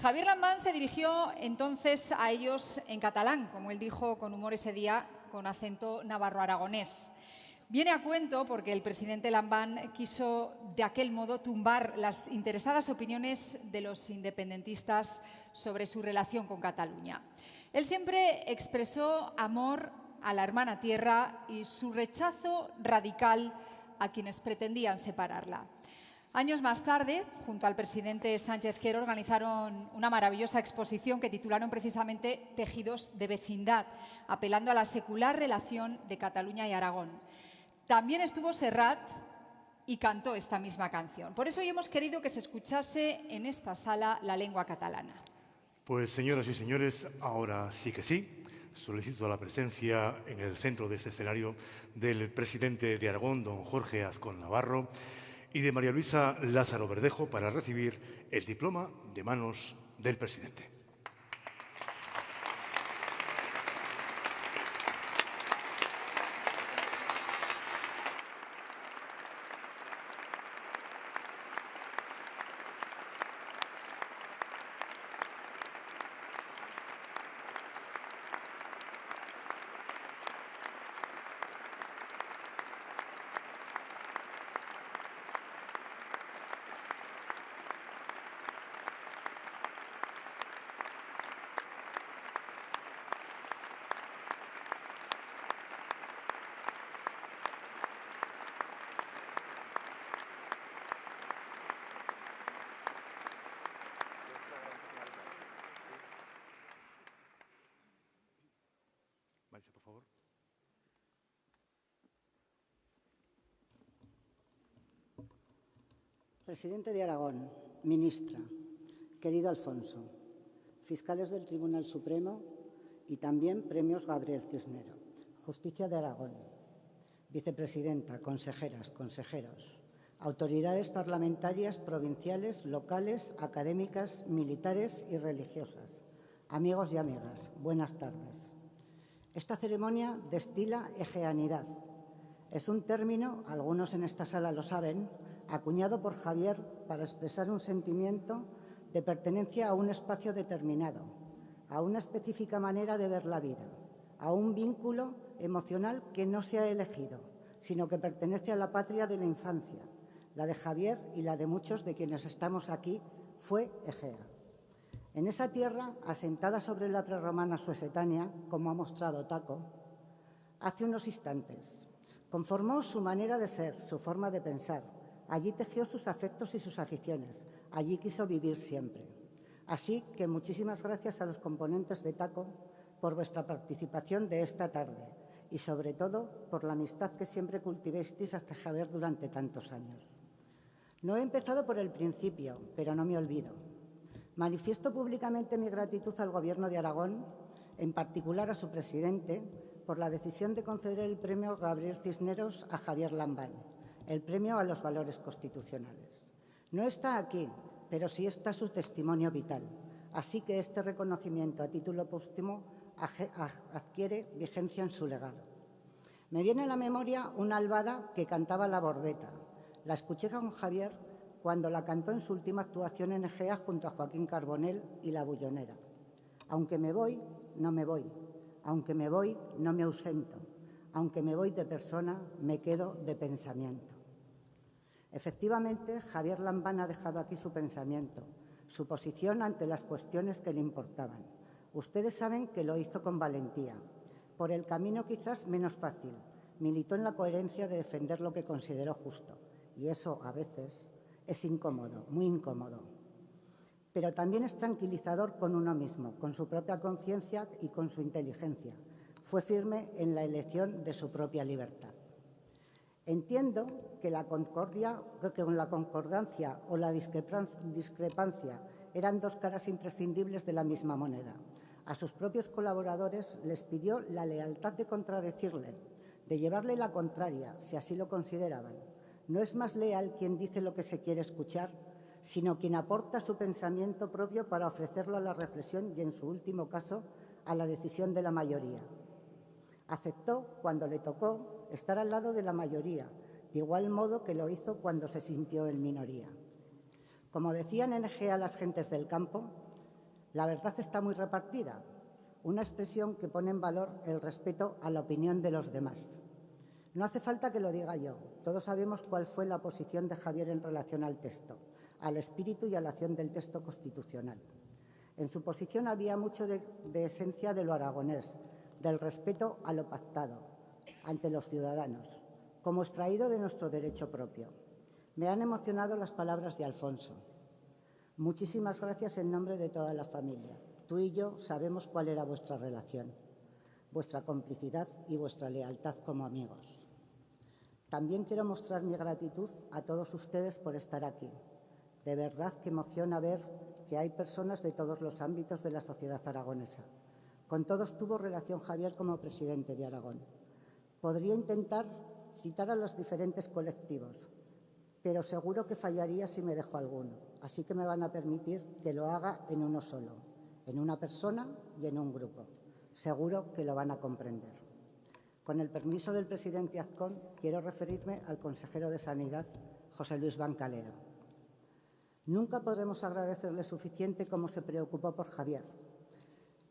Javier Lambán se dirigió entonces a ellos en catalán, como él dijo con humor ese día, con acento navarro-aragonés. Viene a cuento porque el presidente Lambán quiso de aquel modo tumbar las interesadas opiniones de los independentistas sobre su relación con Cataluña. Él siempre expresó amor a la hermana tierra y su rechazo radical a quienes pretendían separarla. Años más tarde, junto al presidente Sánchez Quero, organizaron una maravillosa exposición que titularon precisamente Tejidos de vecindad, apelando a la secular relación de Cataluña y Aragón. También estuvo Serrat y cantó esta misma canción. Por eso hoy hemos querido que se escuchase en esta sala la lengua catalana. Pues señoras y señores, ahora sí que sí. Solicito la presencia en el centro de este escenario del presidente de Aragón, don Jorge Azcón Navarro, y de María Luisa Lázaro Verdejo para recibir el diploma de manos del presidente. Por favor. Presidente de Aragón, ministra, querido Alfonso, fiscales del Tribunal Supremo y también premios Gabriel Cisnero, Justicia de Aragón, vicepresidenta, consejeras, consejeros, autoridades parlamentarias, provinciales, locales, académicas, militares y religiosas, amigos y amigas, buenas tardes. Esta ceremonia destila egeanidad. Es un término, algunos en esta sala lo saben, acuñado por Javier para expresar un sentimiento de pertenencia a un espacio determinado, a una específica manera de ver la vida, a un vínculo emocional que no se ha elegido, sino que pertenece a la patria de la infancia. La de Javier y la de muchos de quienes estamos aquí fue Egea. En esa tierra, asentada sobre la prerromana suesetánea, como ha mostrado Taco, hace unos instantes, conformó su manera de ser, su forma de pensar. Allí tejió sus afectos y sus aficiones. Allí quiso vivir siempre. Así que muchísimas gracias a los componentes de Taco por vuestra participación de esta tarde y, sobre todo, por la amistad que siempre cultivisteis hasta Javier durante tantos años. No he empezado por el principio, pero no me olvido. Manifiesto públicamente mi gratitud al Gobierno de Aragón, en particular a su presidente, por la decisión de conceder el premio Gabriel Cisneros a Javier Lambán, el premio a los valores constitucionales. No está aquí, pero sí está su testimonio vital, así que este reconocimiento a título póstumo adquiere vigencia en su legado. Me viene a la memoria una albada que cantaba La Bordeta. La escuché con Javier cuando la cantó en su última actuación en Egea junto a Joaquín Carbonell y La Bullonera. Aunque me voy, no me voy. Aunque me voy, no me ausento. Aunque me voy de persona, me quedo de pensamiento. Efectivamente, Javier Lambán ha dejado aquí su pensamiento, su posición ante las cuestiones que le importaban. Ustedes saben que lo hizo con valentía, por el camino quizás menos fácil. Militó en la coherencia de defender lo que consideró justo. Y eso, a veces, es incómodo, muy incómodo. Pero también es tranquilizador con uno mismo, con su propia conciencia y con su inteligencia. Fue firme en la elección de su propia libertad. Entiendo que la concordancia o la discrepancia eran dos caras imprescindibles de la misma moneda. A sus propios colaboradores les pidió la lealtad de contradecirle, de llevarle la contraria, si así lo consideraban. No es más leal quien dice lo que se quiere escuchar, sino quien aporta su pensamiento propio para ofrecerlo a la reflexión y, en su último caso, a la decisión de la mayoría. Aceptó, cuando le tocó, estar al lado de la mayoría, de igual modo que lo hizo cuando se sintió en minoría. Como decían en Egea las gentes del campo, la verdad está muy repartida, una expresión que pone en valor el respeto a la opinión de los demás. No hace falta que lo diga yo, todos sabemos cuál fue la posición de Javier en relación al texto, al espíritu y a la acción del texto constitucional. En su posición había mucho de esencia de lo aragonés, del respeto a lo pactado ante los ciudadanos, como extraído de nuestro derecho propio. Me han emocionado las palabras de Alfonso. Muchísimas gracias en nombre de toda la familia. Tú y yo sabemos cuál era vuestra relación, vuestra complicidad y vuestra lealtad como amigos. También quiero mostrar mi gratitud a todos ustedes por estar aquí. De verdad que emociona ver que hay personas de todos los ámbitos de la sociedad aragonesa. Con todos tuvo relación Javier como presidente de Aragón. Podría intentar citar a los diferentes colectivos, pero seguro que fallaría si me dejo alguno. Así que me van a permitir que lo haga en uno solo, en una persona y en un grupo. Seguro que lo van a comprender. Con el permiso del presidente Azcón, quiero referirme al consejero de Sanidad, José Luis Bancalero. Nunca podremos agradecerle suficiente cómo se preocupó por Javier.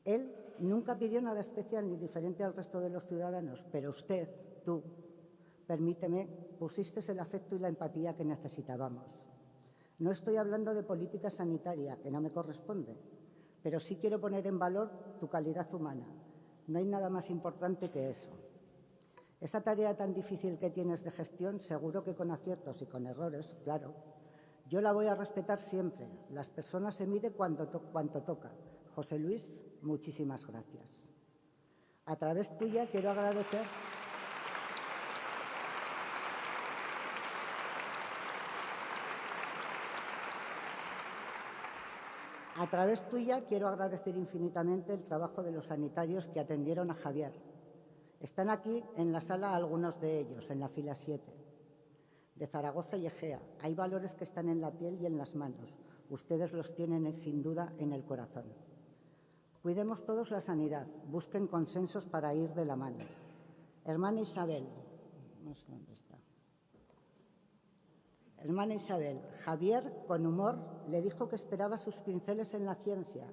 Él nunca pidió nada especial ni diferente al resto de los ciudadanos, pero usted, tú, permíteme, pusiste el afecto y la empatía que necesitábamos. No estoy hablando de política sanitaria, que no me corresponde, pero sí quiero poner en valor tu calidad humana. No hay nada más importante que eso. Esa tarea tan difícil que tienes de gestión, seguro que con aciertos y con errores, claro, yo la voy a respetar siempre. Las personas se miden cuanto toca. José Luis, muchísimas gracias. A través tuya quiero agradecer... A través tuya quiero agradecer infinitamente el trabajo de los sanitarios que atendieron a Javier. Están aquí en la sala algunos de ellos, en la fila 7, de Zaragoza y Egea. Hay valores que están en la piel y en las manos. Ustedes los tienen sin duda en el corazón. Cuidemos todos la sanidad, busquen consensos para ir de la mano. Hermana Isabel, no sé dónde está. Hermana Isabel, Javier, con humor, le dijo que esperaba sus pinceles en la ciencia,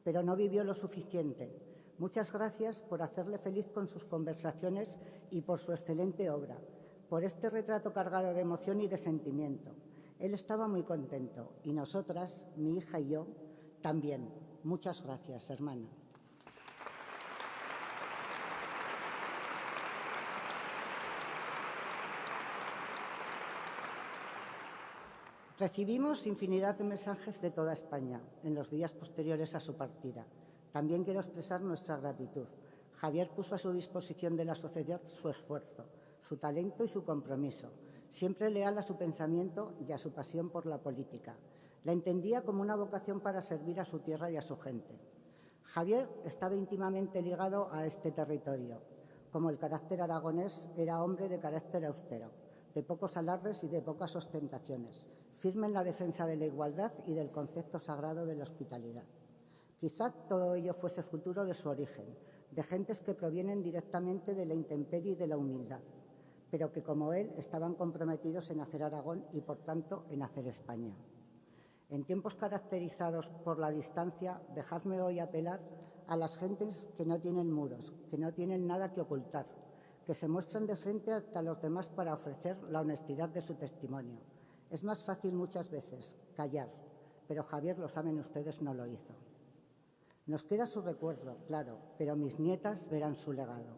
pero no vivió lo suficiente. Muchas gracias por hacerle feliz con sus conversaciones y por su excelente obra, por este retrato cargado de emoción y de sentimiento. Él estaba muy contento y nosotras, mi hija y yo, también. Muchas gracias, hermana. Recibimos infinidad de mensajes de toda España en los días posteriores a su partida. También quiero expresar nuestra gratitud. Javier puso a su disposición de la sociedad su esfuerzo, su talento y su compromiso, siempre leal a su pensamiento y a su pasión por la política. La entendía como una vocación para servir a su tierra y a su gente. Javier estaba íntimamente ligado a este territorio. Como el carácter aragonés, era hombre de carácter austero, de pocos alardes y de pocas ostentaciones, firme en la defensa de la igualdad y del concepto sagrado de la hospitalidad. Quizá todo ello fuese futuro de su origen, de gentes que provienen directamente de la intemperie y de la humildad, pero que como él estaban comprometidos en hacer Aragón y, por tanto, en hacer España. En tiempos caracterizados por la distancia, dejadme hoy apelar a las gentes que no tienen muros, que no tienen nada que ocultar, que se muestran de frente a los demás para ofrecer la honestidad de su testimonio. Es más fácil muchas veces callar, pero Javier, lo saben ustedes, no lo hizo. Nos queda su recuerdo, claro, pero mis nietas verán su legado.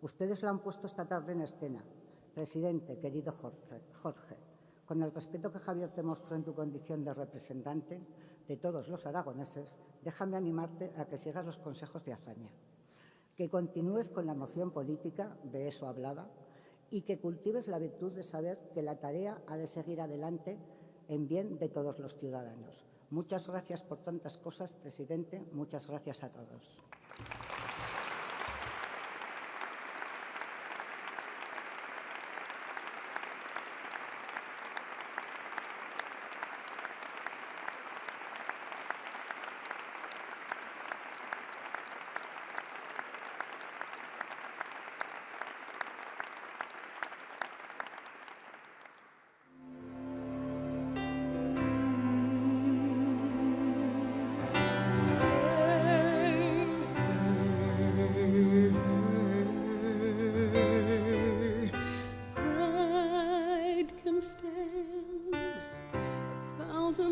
Ustedes lo han puesto esta tarde en escena. Presidente, querido Jorge, con el respeto que Javier te mostró en tu condición de representante de todos los aragoneses, déjame animarte a que sigas los consejos de Azaña, que continúes con la moción política, de eso hablaba, y que cultives la virtud de saber que la tarea ha de seguir adelante en bien de todos los ciudadanos. Muchas gracias por tantas cosas, presidente. Muchas gracias a todos.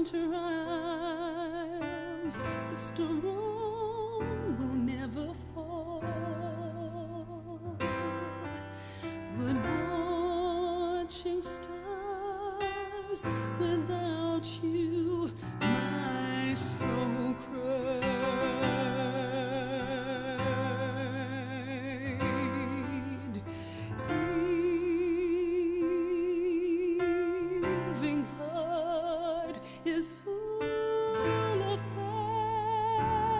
trials, the storm will never fall. But watching stars without you, my soul cried. Heaving heart is full of pain.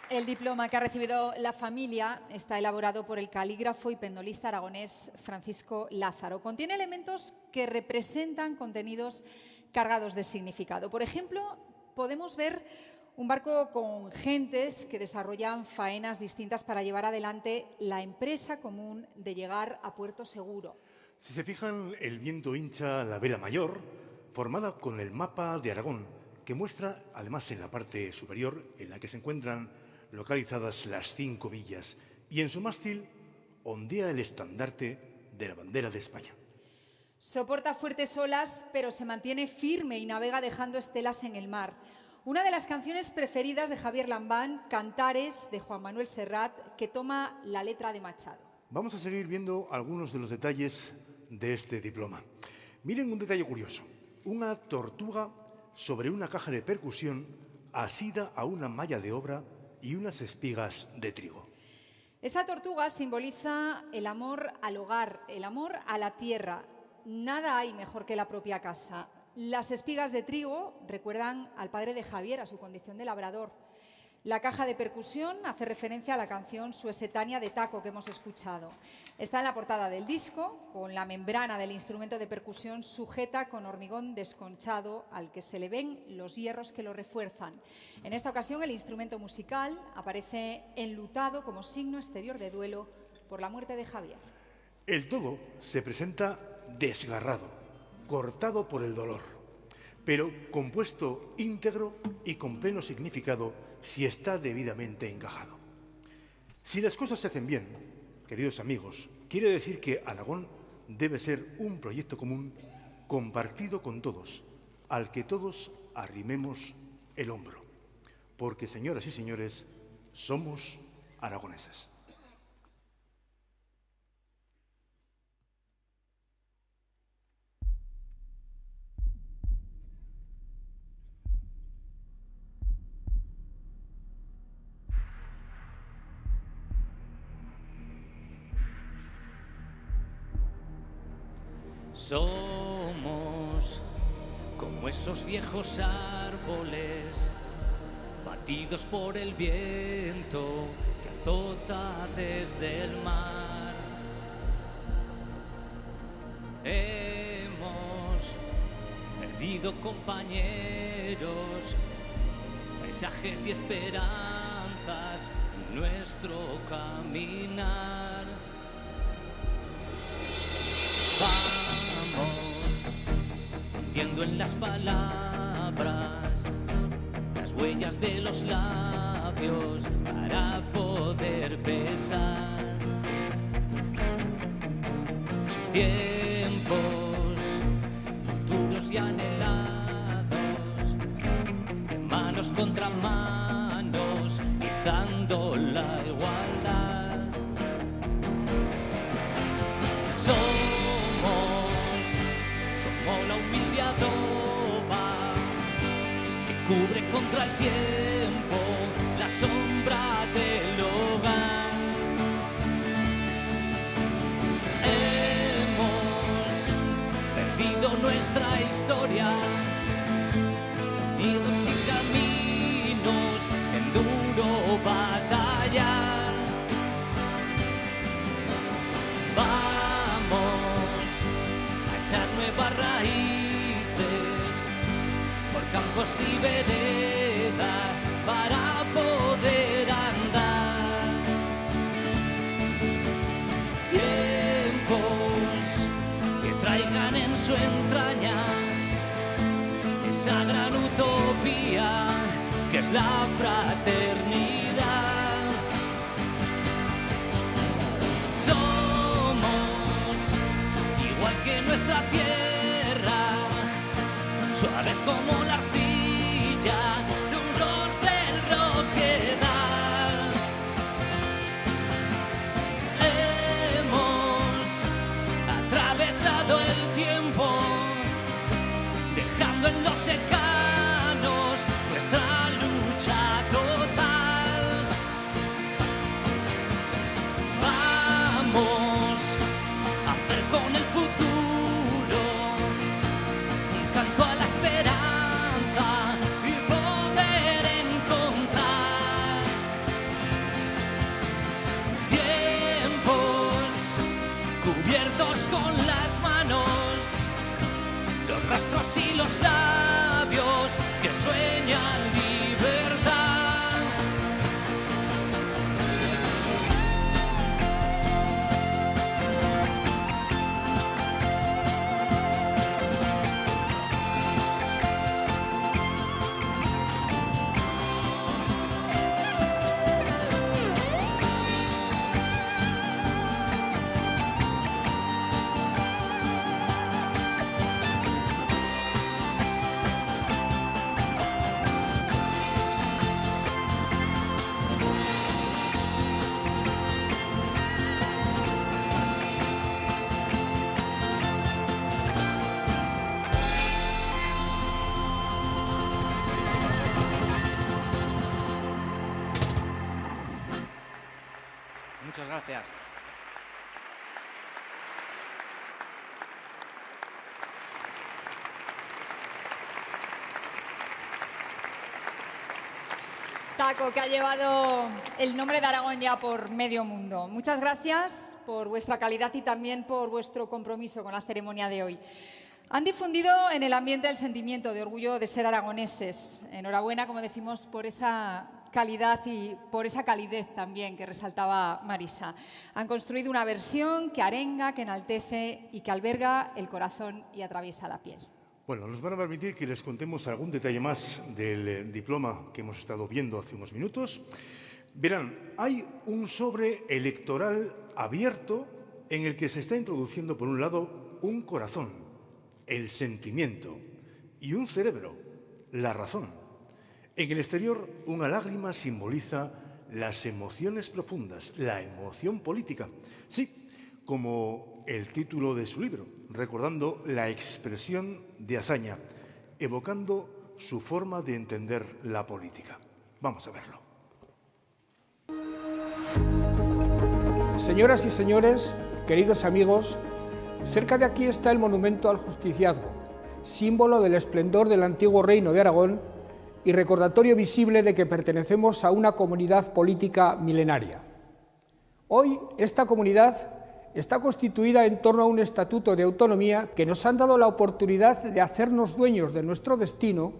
El diploma que ha recibido la familia está elaborado por el calígrafo y pendolista aragonés Francisco Lázaro. Contiene elementos que representan contenidos cargados de significado. Por ejemplo, podemos ver un barco con gentes que desarrollan faenas distintas para llevar adelante la empresa común de llegar a puerto seguro. Si se fijan, el viento hincha la vela mayor, formada con el mapa de Aragón, que muestra, además en la parte superior, en la que se encuentran localizadas las 5 villas, y en su mástil ondea el estandarte de la bandera de España. Soporta fuertes olas, pero se mantiene firme y navega dejando estelas en el mar. Una de las canciones preferidas de Javier Lambán, Cantares, de Juan Manuel Serrat, que toma la letra de Machado. Vamos a seguir viendo algunos de los detalles de este diploma. Miren un detalle curioso. Una tortuga sobre una caja de percusión asida a una malla de obra y unas espigas de trigo. Esa tortuga simboliza el amor al hogar, el amor a la tierra. Nada hay mejor que la propia casa. Las espigas de trigo recuerdan al padre de Javier, a su condición de labrador. La caja de percusión hace referencia a la canción Suesetania de Taco que hemos escuchado. Está en la portada del disco, con la membrana del instrumento de percusión sujeta con hormigón desconchado al que se le ven los hierros que lo refuerzan. En esta ocasión el instrumento musical aparece enlutado como signo exterior de duelo por la muerte de Javier. El todo se presenta desgarrado, cortado por el dolor, pero compuesto íntegro y con pleno significado si está debidamente encajado. Si las cosas se hacen bien, queridos amigos, quiere decir que Aragón debe ser un proyecto común compartido con todos, al que todos arrimemos el hombro, porque, señoras y señores, somos aragoneses. Somos como esos viejos árboles batidos por el viento que azota desde el mar. Hemos perdido compañeros, paisajes y esperanzas en nuestro caminar. Hundiendo en las palabras las huellas de los labios para poder besar. Tiempos futuros y anhelados, de manos contra manos, izando la igualdad. Cubre contra el tiempo la sombra del hogar. Hemos perdido nuestra historia, idos y caminos en duro batallar. Vamos a echar nuevas raíces por campos y veredas para poder andar. Tiempos que traigan en su entraña esa gran utopía que es la fraternidad. Somos igual que nuestra tierra, suaves como la arcilla, duros del roquedal. Hemos atravesado el tiempo, dejando en los secanos nuestra lucha total. Vamos a hacer con el futuro un canto a la esperanza y por Taco, que ha llevado el nombre de Aragón ya por medio mundo. Muchas gracias por vuestra calidad y también por vuestro compromiso con la ceremonia de hoy. Han difundido en el ambiente el sentimiento de orgullo de ser aragoneses. Enhorabuena, como decimos, por esa calidad y por esa calidez también que resaltaba Marisa. Han construido una versión que arenga, que enaltece y que alberga el corazón y atraviesa la piel. Bueno, nos van a permitir que les contemos algún detalle más del diploma que hemos estado viendo hace unos minutos. Verán, hay un sobre electoral abierto en el que se está introduciendo, por un lado, un corazón, el sentimiento, y un cerebro, la razón. En el exterior, una lágrima simboliza las emociones profundas, la emoción política. Sí, como el título de su libro, recordando la expresión de Azaña, evocando su forma de entender la política. Vamos a verlo. Señoras y señores, queridos amigos, cerca de aquí está el monumento al justiciazgo, símbolo del esplendor del antiguo reino de Aragón y recordatorio visible de que pertenecemos a una comunidad política milenaria. Hoy, esta comunidad está constituida en torno a un estatuto de autonomía que nos han dado la oportunidad de hacernos dueños de nuestro destino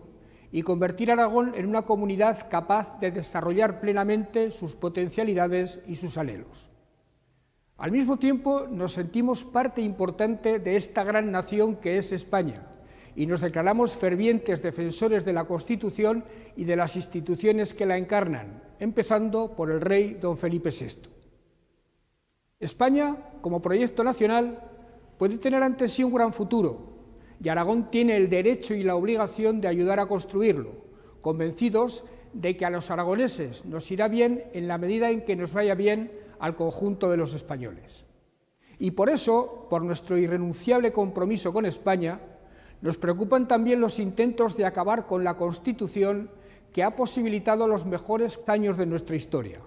y convertir a Aragón en una comunidad capaz de desarrollar plenamente sus potencialidades y sus anhelos. Al mismo tiempo, nos sentimos parte importante de esta gran nación que es España y nos declaramos fervientes defensores de la Constitución y de las instituciones que la encarnan, empezando por el rey don Felipe VI. España, como proyecto nacional, puede tener ante sí un gran futuro y Aragón tiene el derecho y la obligación de ayudar a construirlo, convencidos de que a los aragoneses nos irá bien en la medida en que nos vaya bien al conjunto de los españoles. Y por eso, por nuestro irrenunciable compromiso con España, nos preocupan también los intentos de acabar con la Constitución que ha posibilitado los mejores años de nuestra historia.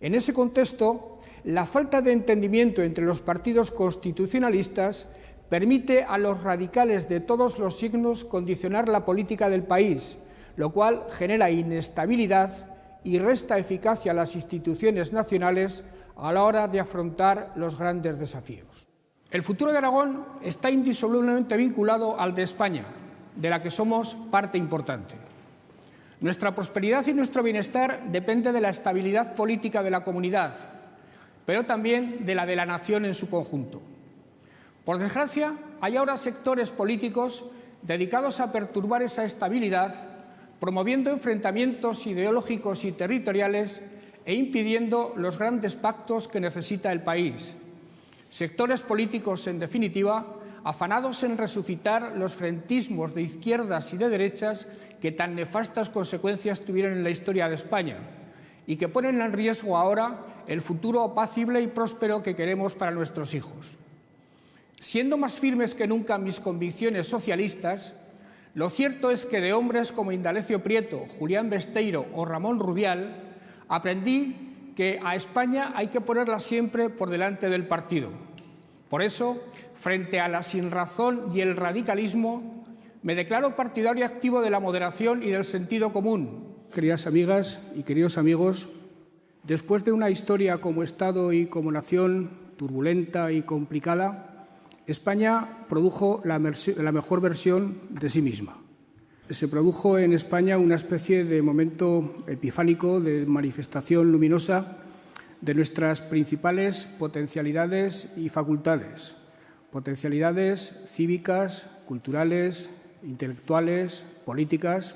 En ese contexto, la falta de entendimiento entre los partidos constitucionalistas permite a los radicales de todos los signos condicionar la política del país, lo cual genera inestabilidad y resta eficacia a las instituciones nacionales a la hora de afrontar los grandes desafíos. El futuro de Aragón está indisolublemente vinculado al de España, de la que somos parte importante. Nuestra prosperidad y nuestro bienestar depende de la estabilidad política de la comunidad, pero también de la nación en su conjunto. Por desgracia, hay ahora sectores políticos dedicados a perturbar esa estabilidad, promoviendo enfrentamientos ideológicos y territoriales e impidiendo los grandes pactos que necesita el país. Sectores políticos, en definitiva, afanados en resucitar los frentismos de izquierdas y de derechas que tan nefastas consecuencias tuvieron en la historia de España y que ponen en riesgo ahora el futuro apacible y próspero que queremos para nuestros hijos. Siendo más firmes que nunca mis convicciones socialistas, lo cierto es que de hombres como Indalecio Prieto, Julián Besteiro o Ramón Rubial aprendí que a España hay que ponerla siempre por delante del partido. Por eso, frente a la sinrazón y el radicalismo, me declaro partidario activo de la moderación y del sentido común. Queridas amigas y queridos amigos, después de una historia como Estado y como nación turbulenta y complicada, España produjo la mejor versión de sí misma. Se produjo en España una especie de momento epifánico, de manifestación luminosa de nuestras principales potencialidades y facultades, potencialidades cívicas, culturales, intelectuales, políticas,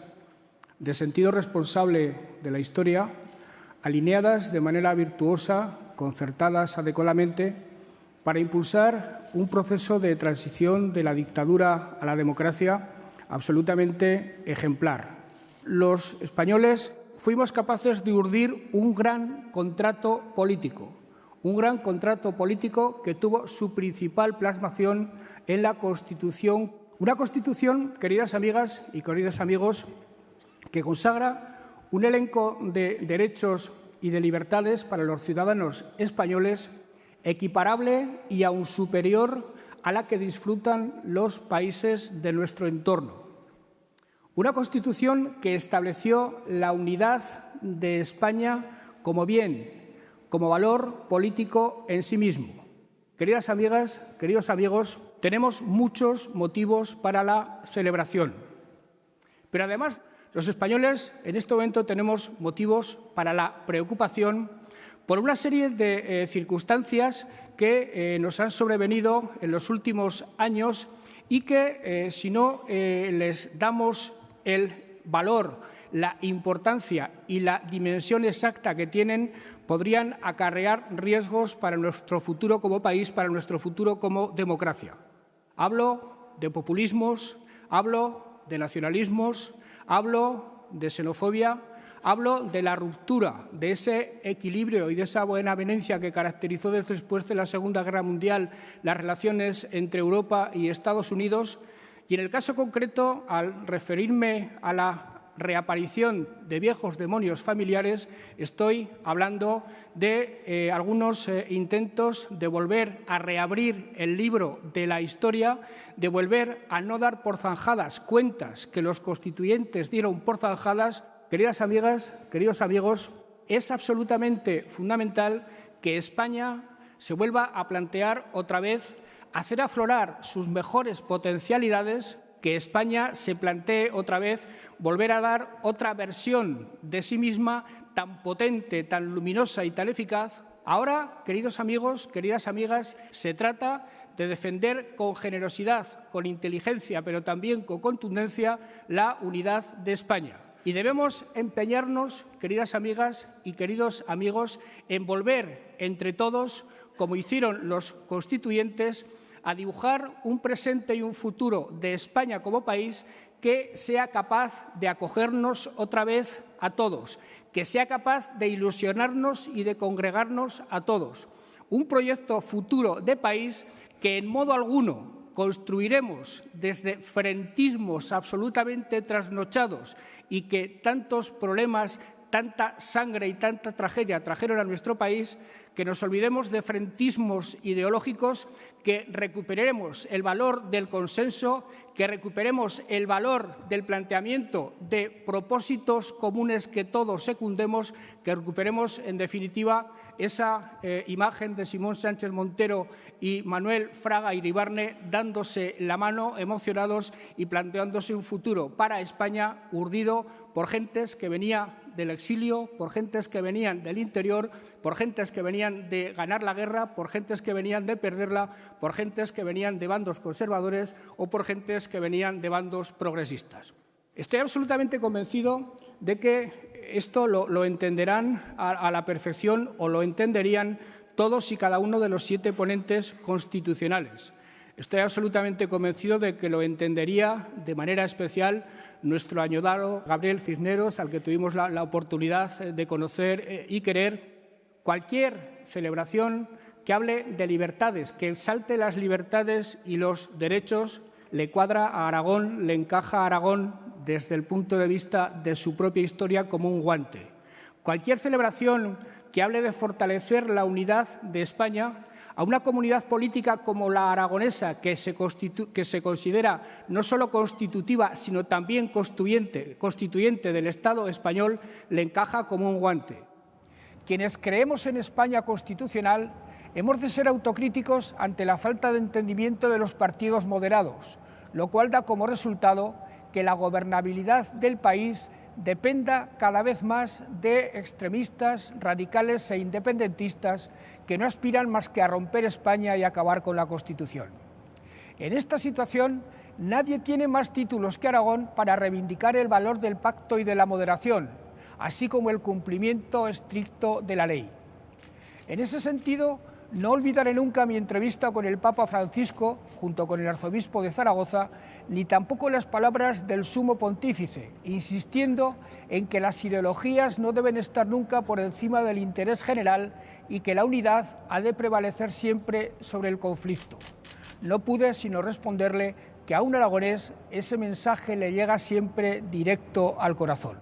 de sentido responsable de la historia, alineadas de manera virtuosa, concertadas adecuadamente, para impulsar un proceso de transición de la dictadura a la democracia absolutamente ejemplar. Los españoles fuimos capaces de urdir un gran contrato político que tuvo su principal plasmación en la Constitución. Una Constitución, queridas amigas y queridos amigos, que consagra un elenco de derechos y de libertades para los ciudadanos españoles equiparable y aún superior a la que disfrutan los países de nuestro entorno. Una Constitución que estableció la unidad de España como bien, como valor político en sí mismo. Queridas amigas, queridos amigos, tenemos muchos motivos para la celebración. Pero además, los españoles en este momento tenemos motivos para la preocupación por una serie de circunstancias que nos han sobrevenido en los últimos años y que, si no les damos el valor, la importancia y la dimensión exacta que tienen, podrían acarrear riesgos para nuestro futuro como país, para nuestro futuro como democracia. Hablo de populismos, hablo de nacionalismos, hablo de xenofobia, hablo de la ruptura de ese equilibrio y de esa buena avenencia que caracterizó después de la Segunda Guerra Mundial las relaciones entre Europa y Estados Unidos. Y en el caso concreto, al referirme a la reaparición de viejos demonios familiares, estoy hablando de algunos intentos de volver a reabrir el libro de la historia, de volver a no dar por zanjadas cuentas que los constituyentes dieron por zanjadas. Queridas amigas, queridos amigos, es absolutamente fundamental que España se vuelva a plantear otra vez hacer aflorar sus mejores potencialidades, que España se plantee otra vez volver a dar otra versión de sí misma tan potente, tan luminosa y tan eficaz. Ahora, queridos amigos, queridas amigas, se trata de defender con generosidad, con inteligencia, pero también con contundencia, la unidad de España. Y debemos empeñarnos, queridas amigas y queridos amigos, en volver entre todos, como hicieron los constituyentes, a dibujar un presente y un futuro de España como país que sea capaz de acogernos otra vez a todos, que sea capaz de ilusionarnos y de congregarnos a todos. Un proyecto futuro de país que en modo alguno construiremos desde frentismos absolutamente trasnochados y que tantos problemas, tanta sangre y tanta tragedia trajeron a nuestro país, que nos olvidemos de frentismos ideológicos, que recuperemos el valor del consenso, que recuperemos el valor del planteamiento de propósitos comunes que todos secundemos, que recuperemos, en definitiva, esa imagen de Simón Sánchez Montero y Manuel Fraga Iribarne dándose la mano, emocionados y planteándose un futuro para España urdido por gentes que venían del exilio, por gentes que venían del interior, por gentes que venían de ganar la guerra, por gentes que venían de perderla, por gentes que venían de bandos conservadores o por gentes que venían de bandos progresistas. Estoy absolutamente convencido de que esto lo entenderán a la perfección o lo entenderían todos y cada uno de los 7 ponentes constitucionales. Estoy absolutamente convencido de que lo entendería de manera especial nuestro añorado Gabriel Cisneros, al que tuvimos la oportunidad de conocer y querer. Cualquier celebración que hable de libertades, que exalte las libertades y los derechos, le cuadra a Aragón, le encaja a Aragón desde el punto de vista de su propia historia como un guante. Cualquier celebración que hable de fortalecer la unidad de España, a una comunidad política como la aragonesa, que se considera no solo constitutiva, sino también constituyente del Estado español, le encaja como un guante. Quienes creemos en España constitucional hemos de ser autocríticos ante la falta de entendimiento de los partidos moderados, lo cual da como resultado que la gobernabilidad del país dependa cada vez más de extremistas, radicales e independentistas que no aspiran más que a romper España y acabar con la Constitución. En esta situación, nadie tiene más títulos que Aragón para reivindicar el valor del pacto y de la moderación, así como el cumplimiento estricto de la ley. En ese sentido, no olvidaré nunca mi entrevista con el Papa Francisco, junto con el arzobispo de Zaragoza, ni tampoco las palabras del sumo pontífice, insistiendo en que las ideologías no deben estar nunca por encima del interés general y que la unidad ha de prevalecer siempre sobre el conflicto. No pude sino responderle que a un aragonés ese mensaje le llega siempre directo al corazón.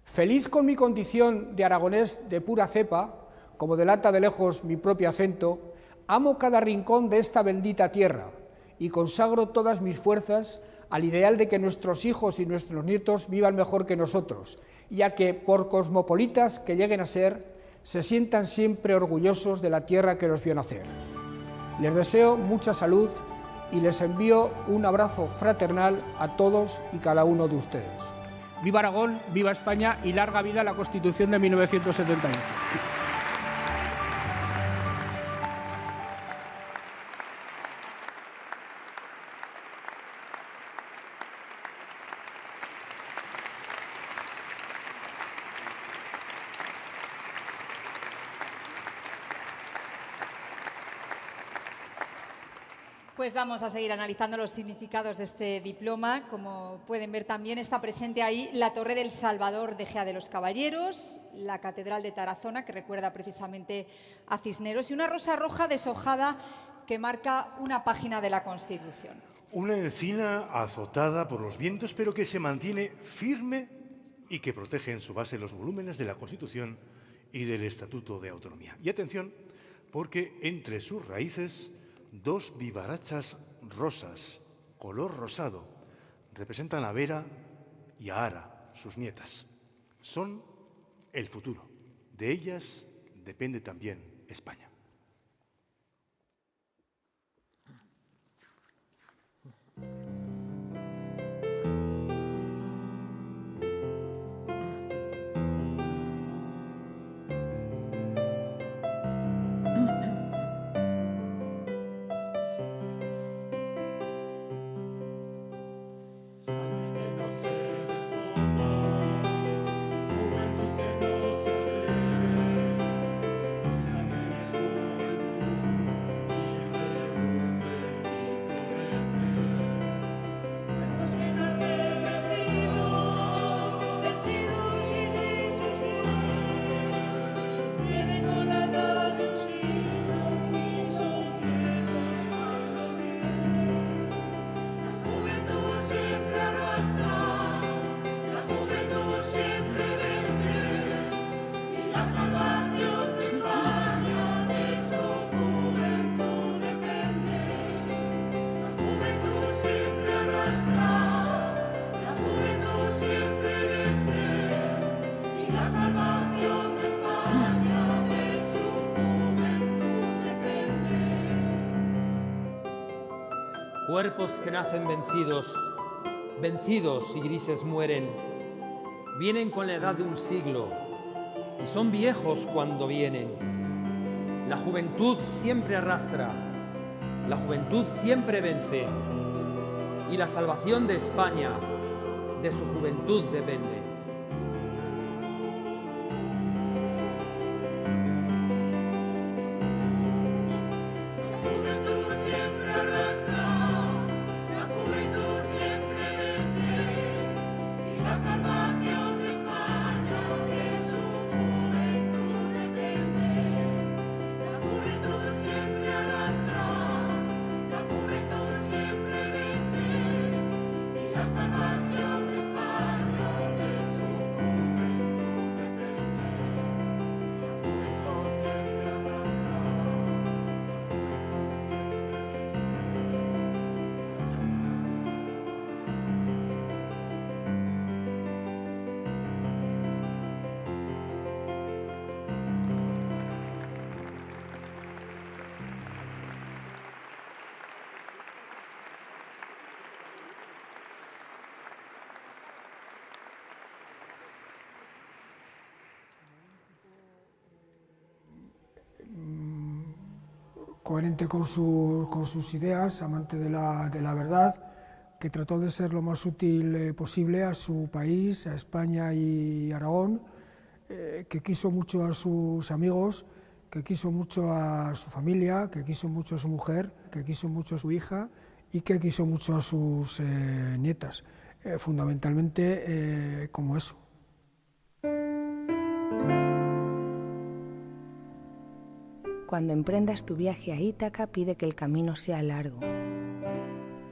Feliz con mi condición de aragonés de pura cepa, como delata de lejos mi propio acento, amo cada rincón de esta bendita tierra y consagro todas mis fuerzas al ideal de que nuestros hijos y nuestros nietos vivan mejor que nosotros, y a que, por cosmopolitas que lleguen a ser, se sientan siempre orgullosos de la tierra que los vio nacer. Les deseo mucha salud y les envío un abrazo fraternal a todos y cada uno de ustedes. ¡Viva Aragón, viva España y larga vida a la Constitución de 1978! Pues vamos a seguir analizando los significados de este diploma. Como pueden ver, también está presente ahí la Torre del Salvador de Gea de los Caballeros, la Catedral de Tarazona, que recuerda precisamente a Cisneros, y una rosa roja deshojada que marca una página de la Constitución. Una encina azotada por los vientos, pero que se mantiene firme y que protege en su base los volúmenes de la Constitución y del Estatuto de Autonomía. Y atención, porque entre sus raíces, dos vivarachas rosas, color rosado, representan a Vera y a Ara, sus nietas. Son el futuro. De ellas depende también España. Cuerpos que nacen vencidos, vencidos y grises mueren, vienen con la edad de un siglo y son viejos cuando vienen. La juventud siempre arrastra, la juventud siempre vence y la salvación de España de su juventud depende. Coherente con sus ideas, amante de la verdad, que trató de ser lo más útil posible a su país, a España y Aragón, que quiso mucho a sus amigos, que quiso mucho a su familia, que quiso mucho a su mujer, que quiso mucho a su hija y que quiso mucho a sus nietas, fundamentalmente como eso. Cuando emprendas tu viaje a Ítaca, pide que el camino sea largo,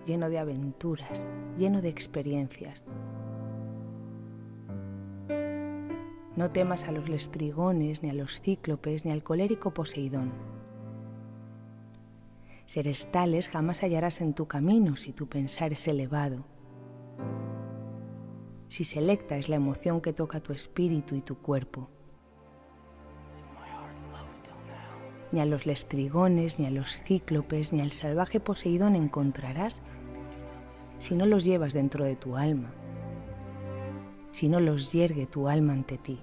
lleno de aventuras, lleno de experiencias. No temas a los lestrigones, ni a los cíclopes, ni al colérico Poseidón. Seres tales jamás hallarás en tu camino si tu pensar es elevado. si selecta es la emoción que toca tu espíritu y tu cuerpo. Ni a los lestrigones, ni a los cíclopes, ni al salvaje Poseidón encontrarás si no los llevas dentro de tu alma, si no los yergue tu alma ante ti.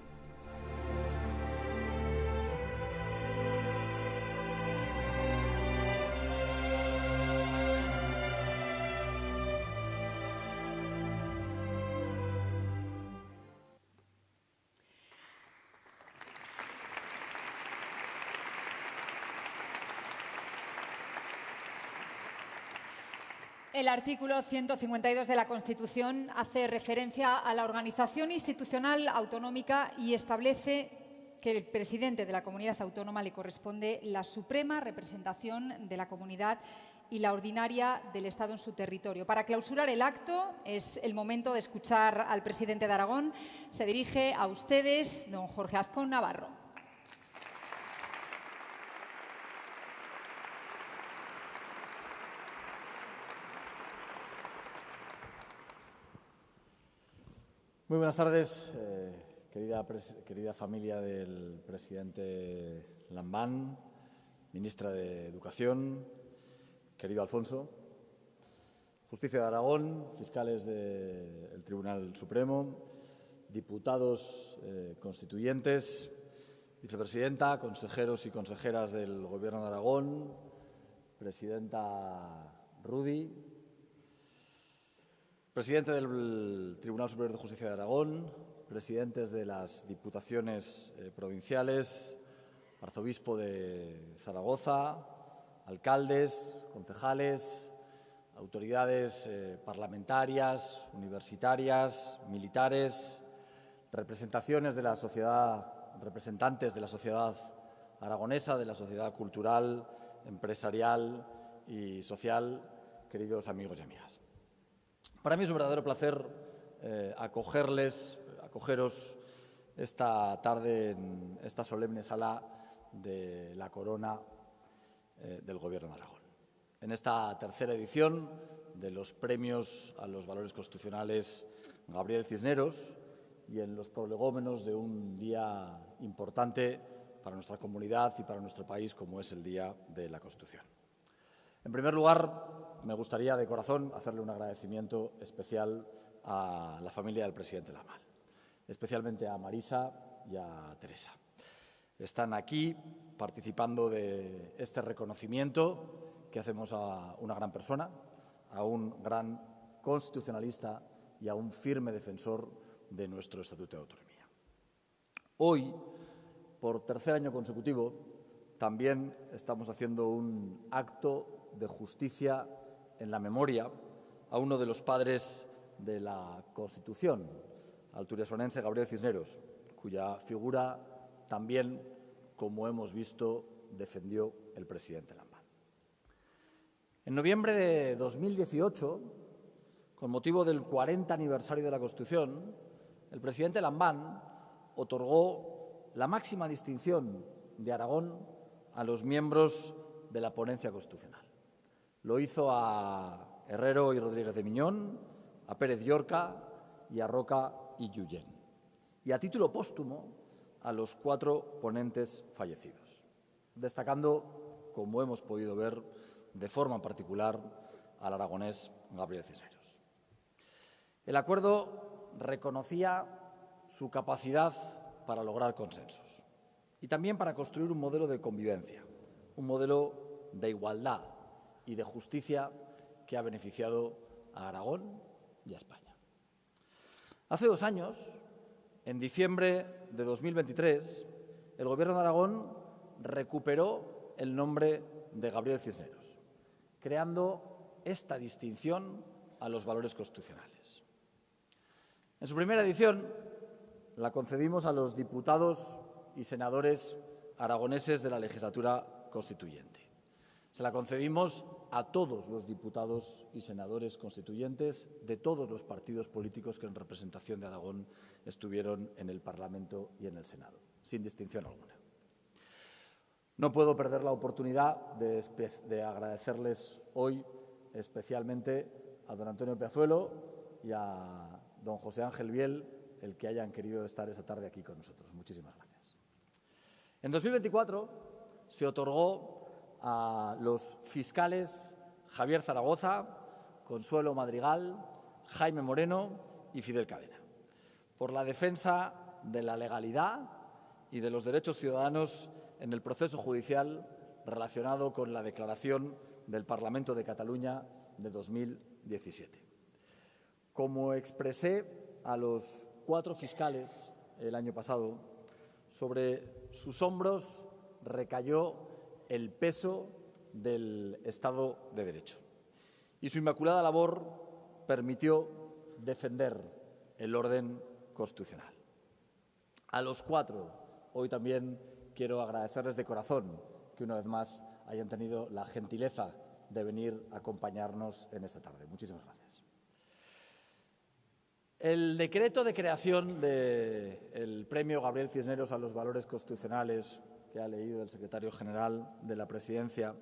El artículo 152 de la Constitución hace referencia a la organización institucional autonómica y establece que el presidente de la comunidad autónoma le corresponde la suprema representación de la comunidad y la ordinaria del Estado en su territorio. Para clausurar el acto es el momento de escuchar al presidente de Aragón. Se dirige a ustedes, don Jorge Azcón Navarro. Muy buenas tardes, querida familia del presidente Lambán, ministra de Educación, querido Alfonso, Justicia de Aragón, fiscales del Tribunal Supremo, diputados constituyentes, vicepresidenta, consejeros y consejeras del Gobierno de Aragón, presidenta Rudy, presidente del Tribunal Superior de Justicia de Aragón, presidentes de las diputaciones provinciales, arzobispo de Zaragoza, alcaldes, concejales, autoridades parlamentarias, universitarias, militares, representantes de la sociedad aragonesa, de la sociedad cultural, empresarial y social, queridos amigos y amigas. Para mí es un verdadero placer acogeros esta tarde en esta solemne sala de la Corona del Gobierno de Aragón. En esta tercera edición de los premios a los valores constitucionales Gabriel Cisneros y en los prolegómenos de un día importante para nuestra comunidad y para nuestro país como es el Día de la Constitución. En primer lugar, me gustaría de corazón hacerle un agradecimiento especial a la familia del presidente Lambán, especialmente a Marisa y a Teresa. Están aquí participando de este reconocimiento que hacemos a una gran persona, a un gran constitucionalista y a un firme defensor de nuestro Estatuto de Autonomía. Hoy, por tercer año consecutivo, también estamos haciendo un acto de justicia en la memoria a uno de los padres de la Constitución, al turiasonense Gabriel Cisneros, cuya figura también, como hemos visto, defendió el presidente Lambán. En noviembre de 2018, con motivo del 40 aniversario de la Constitución, el presidente Lambán otorgó la máxima distinción de Aragón a los miembros de la ponencia constitucional. Lo hizo a Herrero y Rodríguez de Miñón, a Pérez Llorca y a Roca y Lluyén. Y a título póstumo a los 4 ponentes fallecidos, destacando, como hemos podido ver, de forma particular al aragonés Gabriel Cisneros. El acuerdo reconocía su capacidad para lograr consensos y también para construir un modelo de convivencia, un modelo de igualdad y de justicia que ha beneficiado a Aragón y a España. Hace 2 años, en diciembre de 2023, el Gobierno de Aragón recuperó el nombre de Gabriel Cisneros, creando esta distinción a los valores constitucionales. En su primera edición la concedimos a los diputados y senadores aragoneses de la legislatura constituyente. Se la concedimos a todos los diputados y senadores constituyentes de todos los partidos políticos que en representación de Aragón estuvieron en el Parlamento y en el Senado, sin distinción alguna. No puedo perder la oportunidad de agradecerles hoy especialmente a don Antonio Piazuelo y a don José Ángel Biel, el que hayan querido estar esta tarde aquí con nosotros. Muchísimas gracias. En 2024 se otorgó a los fiscales Javier Zaragoza, Consuelo Madrigal, Jaime Moreno y Fidel Cadena, por la defensa de la legalidad y de los derechos ciudadanos en el proceso judicial relacionado con la declaración del Parlamento de Cataluña de 2017. Como expresé a los 4 fiscales el año pasado, sobre sus hombros recayó el peso del Estado de Derecho y su inmaculada labor permitió defender el orden constitucional. A los 4, hoy también quiero agradecerles de corazón que una vez más hayan tenido la gentileza de venir a acompañarnos en esta tarde. Muchísimas gracias. El decreto de creación del Premio Gabriel Cisneros a los Valores Constitucionales, que ha leído el secretario general de la Presidencia,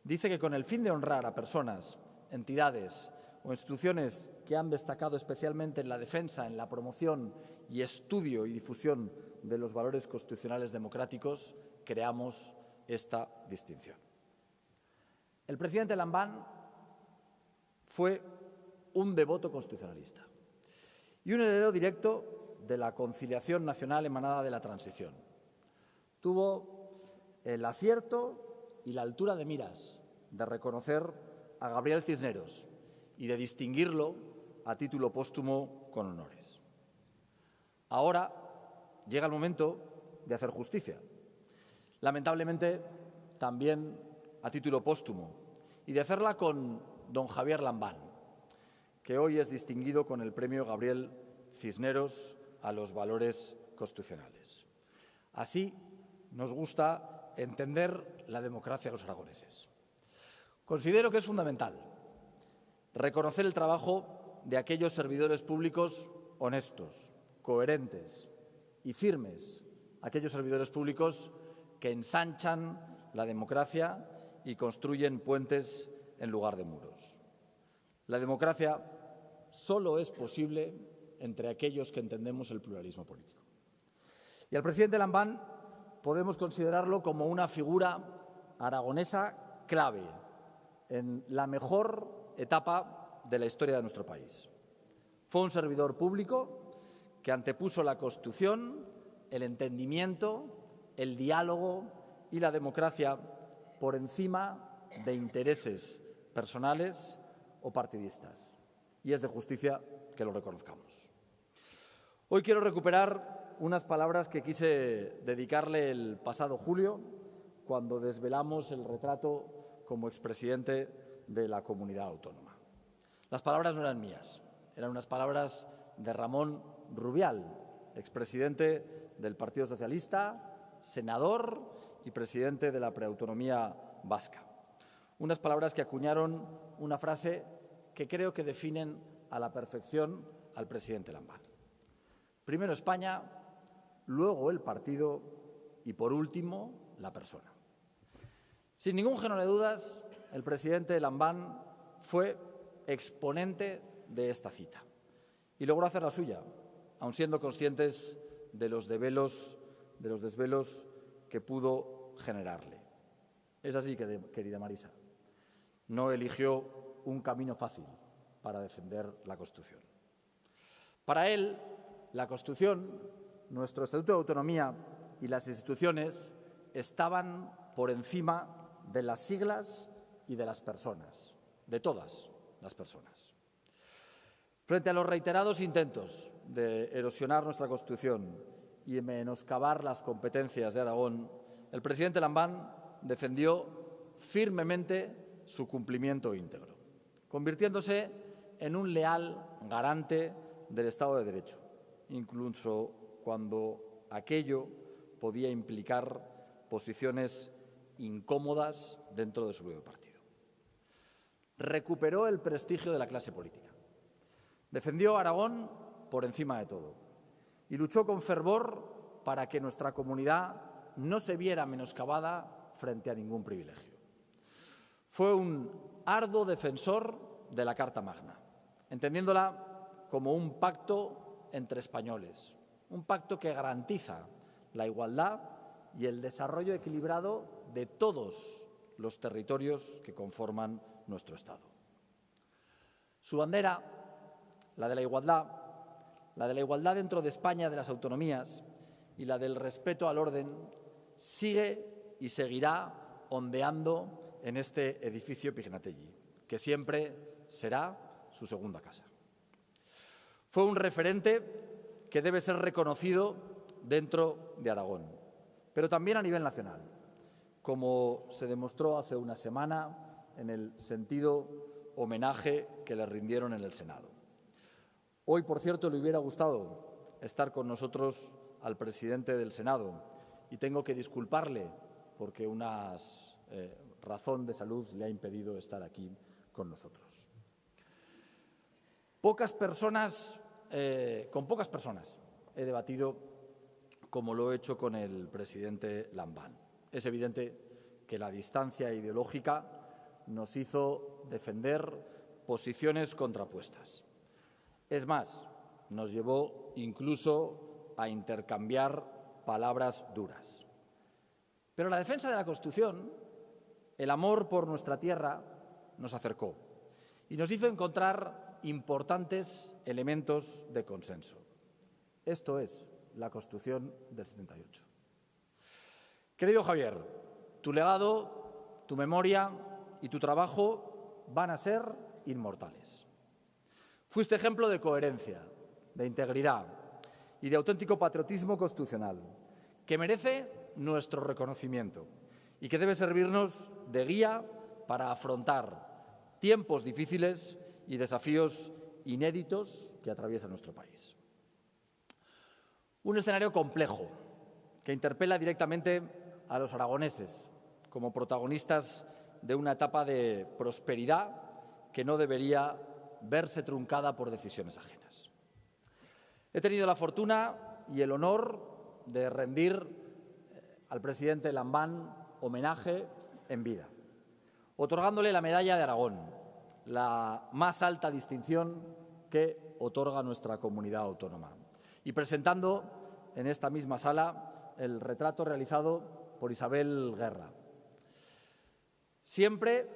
dice que con el fin de honrar a personas, entidades o instituciones que han destacado especialmente en la defensa, en la promoción y estudio y difusión de los valores constitucionales democráticos, creamos esta distinción. El presidente Lambán fue un devoto constitucionalista y un heredero directo de la conciliación nacional emanada de la transición. Tuvo el acierto y la altura de miras de reconocer a Gabriel Cisneros y de distinguirlo a título póstumo con honores. Ahora llega el momento de hacer justicia, lamentablemente también a título póstumo, y de hacerla con don Javier Lambán, que hoy es distinguido con el Premio Gabriel Cisneros a los Valores Constitucionales. Así nos gusta entender la democracia de los aragoneses. Considero que es fundamental reconocer el trabajo de aquellos servidores públicos honestos, coherentes y firmes, aquellos servidores públicos que ensanchan la democracia y construyen puentes en lugar de muros. La democracia solo es posible entre aquellos que entendemos el pluralismo político. Y al presidente Lambán podemos considerarlo como una figura aragonesa clave en la mejor etapa de la historia de nuestro país. Fue un servidor público que antepuso la Constitución, el entendimiento, el diálogo y la democracia por encima de intereses personales o partidistas. Y es de justicia que lo reconozcamos. Hoy quiero recuperar unas palabras que quise dedicarle el pasado julio, cuando desvelamos el retrato como expresidente de la comunidad autónoma. Las palabras no eran mías, eran unas palabras de Ramón Rubial, expresidente del Partido Socialista, senador y presidente de la preautonomía vasca. Unas palabras que acuñaron una frase que creo que definen a la perfección al presidente Lambán. Primero España, luego el partido y, por último, la persona. Sin ningún género de dudas, el presidente Lambán fue exponente de esta cita y logró hacerla suya, aun siendo conscientes de los desvelos que pudo generarle. Es así, querida Marisa, no eligió un camino fácil para defender la Constitución. Para él, la Constitución, nuestro Estatuto de Autonomía y las instituciones estaban por encima de las siglas y de las personas, de todas las personas. Frente a los reiterados intentos de erosionar nuestra Constitución y de menoscabar las competencias de Aragón, el presidente Lambán defendió firmemente su cumplimiento íntegro, convirtiéndose en un leal garante del Estado de Derecho, incluso cuando aquello podía implicar posiciones incómodas dentro de su propio partido. Recuperó el prestigio de la clase política, defendió a Aragón por encima de todo y luchó con fervor para que nuestra comunidad no se viera menoscabada frente a ningún privilegio. Fue un arduo defensor de la Carta Magna, entendiéndola como un pacto entre españoles, un pacto que garantiza la igualdad y el desarrollo equilibrado de todos los territorios que conforman nuestro Estado. Su bandera, la de la igualdad dentro de España de las autonomías y la del respeto al orden, sigue y seguirá ondeando en este edificio Pignatelli, que siempre será su segunda casa. Fue un referente que debe ser reconocido dentro de Aragón, pero también a nivel nacional, como se demostró hace una semana en el sentido homenaje que le rindieron en el Senado. Hoy, por cierto, le hubiera gustado estar con nosotros al presidente del Senado y tengo que disculparle porque una razón de salud le ha impedido estar aquí con nosotros. Con pocas personas he debatido como lo he hecho con el presidente Lambán. Es evidente que la distancia ideológica nos hizo defender posiciones contrapuestas. Es más, nos llevó incluso a intercambiar palabras duras. Pero la defensa de la Constitución, el amor por nuestra tierra, nos acercó y nos hizo encontrar importantes elementos de consenso. Esto es la Constitución del 78. Querido Javier, tu legado, tu memoria y tu trabajo van a ser inmortales. Fuiste ejemplo de coherencia, de integridad y de auténtico patriotismo constitucional, que merece nuestro reconocimiento y que debe servirnos de guía para afrontar tiempos difíciles y desafíos inéditos que atraviesa nuestro país. Un escenario complejo que interpela directamente a los aragoneses como protagonistas de una etapa de prosperidad que no debería verse truncada por decisiones ajenas. He tenido la fortuna y el honor de rendir al presidente Lambán homenaje en vida, otorgándole la Medalla de Aragón, la más alta distinción que otorga nuestra comunidad autónoma, y presentando en esta misma sala el retrato realizado por Isabel Guerra. Siempre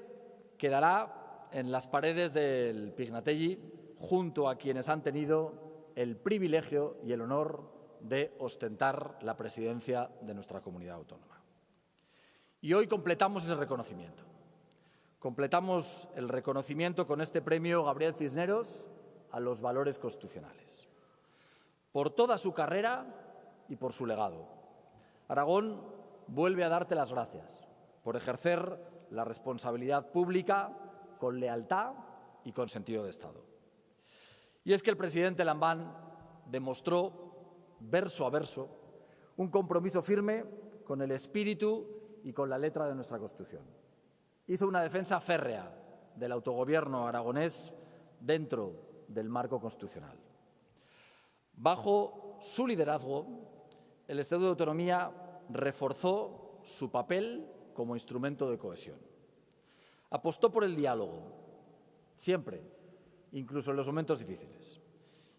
quedará en las paredes del Pignatelli junto a quienes han tenido el privilegio y el honor de ostentar la presidencia de nuestra comunidad autónoma. Y hoy completamos ese reconocimiento. Completamos el reconocimiento con este premio Gabriel Cisneros a los valores constitucionales. Por toda su carrera y por su legado, Aragón vuelve a darte las gracias por ejercer la responsabilidad pública con lealtad y con sentido de Estado. Y es que el presidente Lambán demostró, verso a verso, un compromiso firme con el espíritu y con la letra de nuestra Constitución. Hizo una defensa férrea del autogobierno aragonés dentro del marco constitucional. Bajo su liderazgo, el Estatuto de Autonomía reforzó su papel como instrumento de cohesión. Apostó por el diálogo, siempre, incluso en los momentos difíciles,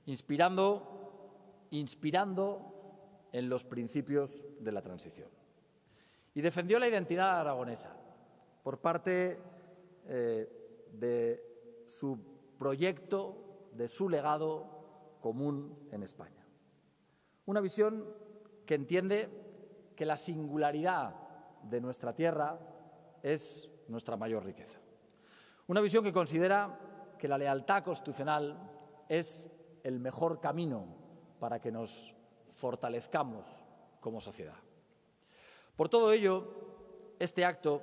inspirando en los principios de la transición. Y defendió la identidad aragonesa por parte de su proyecto, de su legado común en España. Una visión que entiende que la singularidad de nuestra tierra es nuestra mayor riqueza. Una visión que considera que la lealtad constitucional es el mejor camino para que nos fortalezcamos como sociedad. Por todo ello, este acto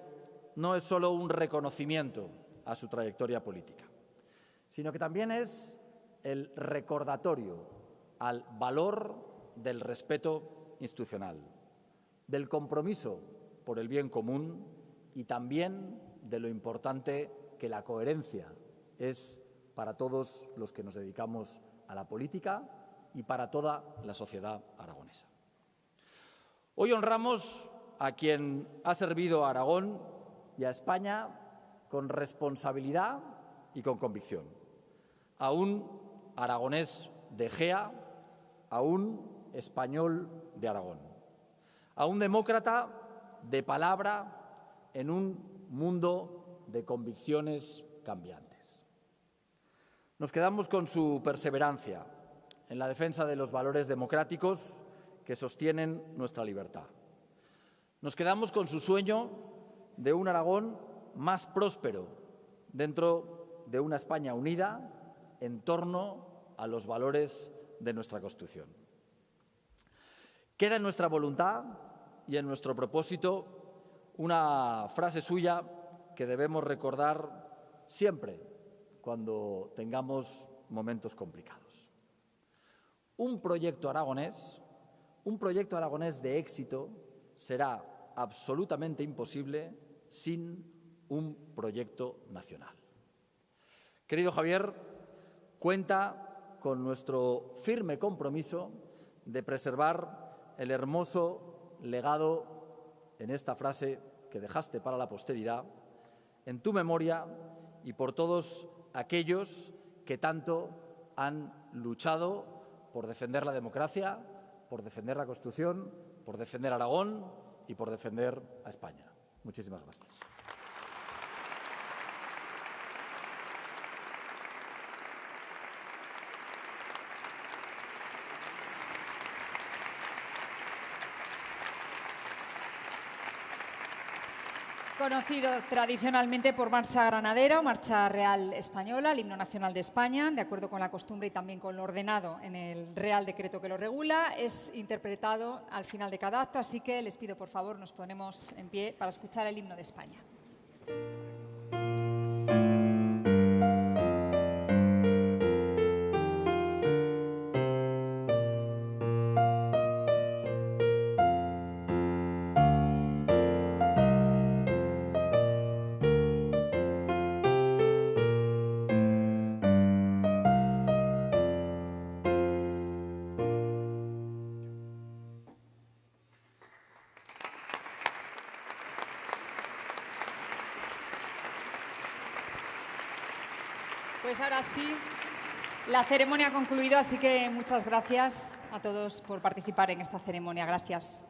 no es solo un reconocimiento a su trayectoria política, sino que también es el recordatorio al valor del respeto institucional, del compromiso por el bien común y también de lo importante que la coherencia es para todos los que nos dedicamos a la política y para toda la sociedad aragonesa. Hoy honramos a quien ha servido a Aragón y a España con responsabilidad y con convicción, aún aragonés de Egea a un español de Aragón, a un demócrata de palabra en un mundo de convicciones cambiantes. Nos quedamos con su perseverancia en la defensa de los valores democráticos que sostienen nuestra libertad. Nos quedamos con su sueño de un Aragón más próspero dentro de una España unida en torno a los valores de nuestra Constitución. Queda en nuestra voluntad y en nuestro propósito una frase suya que debemos recordar siempre cuando tengamos momentos complicados. Un proyecto aragonés de éxito será absolutamente imposible sin un proyecto nacional. Querido Javier, cuenta con nuestro firme compromiso de preservar el hermoso legado en esta frase que dejaste para la posteridad, en tu memoria y por todos aquellos que tanto han luchado por defender la democracia, por defender la Constitución, por defender Aragón y por defender a España. Muchísimas gracias. Conocido tradicionalmente por Marcha Granadera o Marcha Real Española, el himno nacional de España, de acuerdo con la costumbre y también con lo ordenado en el Real Decreto que lo regula, es interpretado al final de cada acto, así que les pido por favor nos ponemos en pie para escuchar el himno de España. Pues ahora sí, la ceremonia ha concluido, así que muchas gracias a todos por participar en esta ceremonia. Gracias.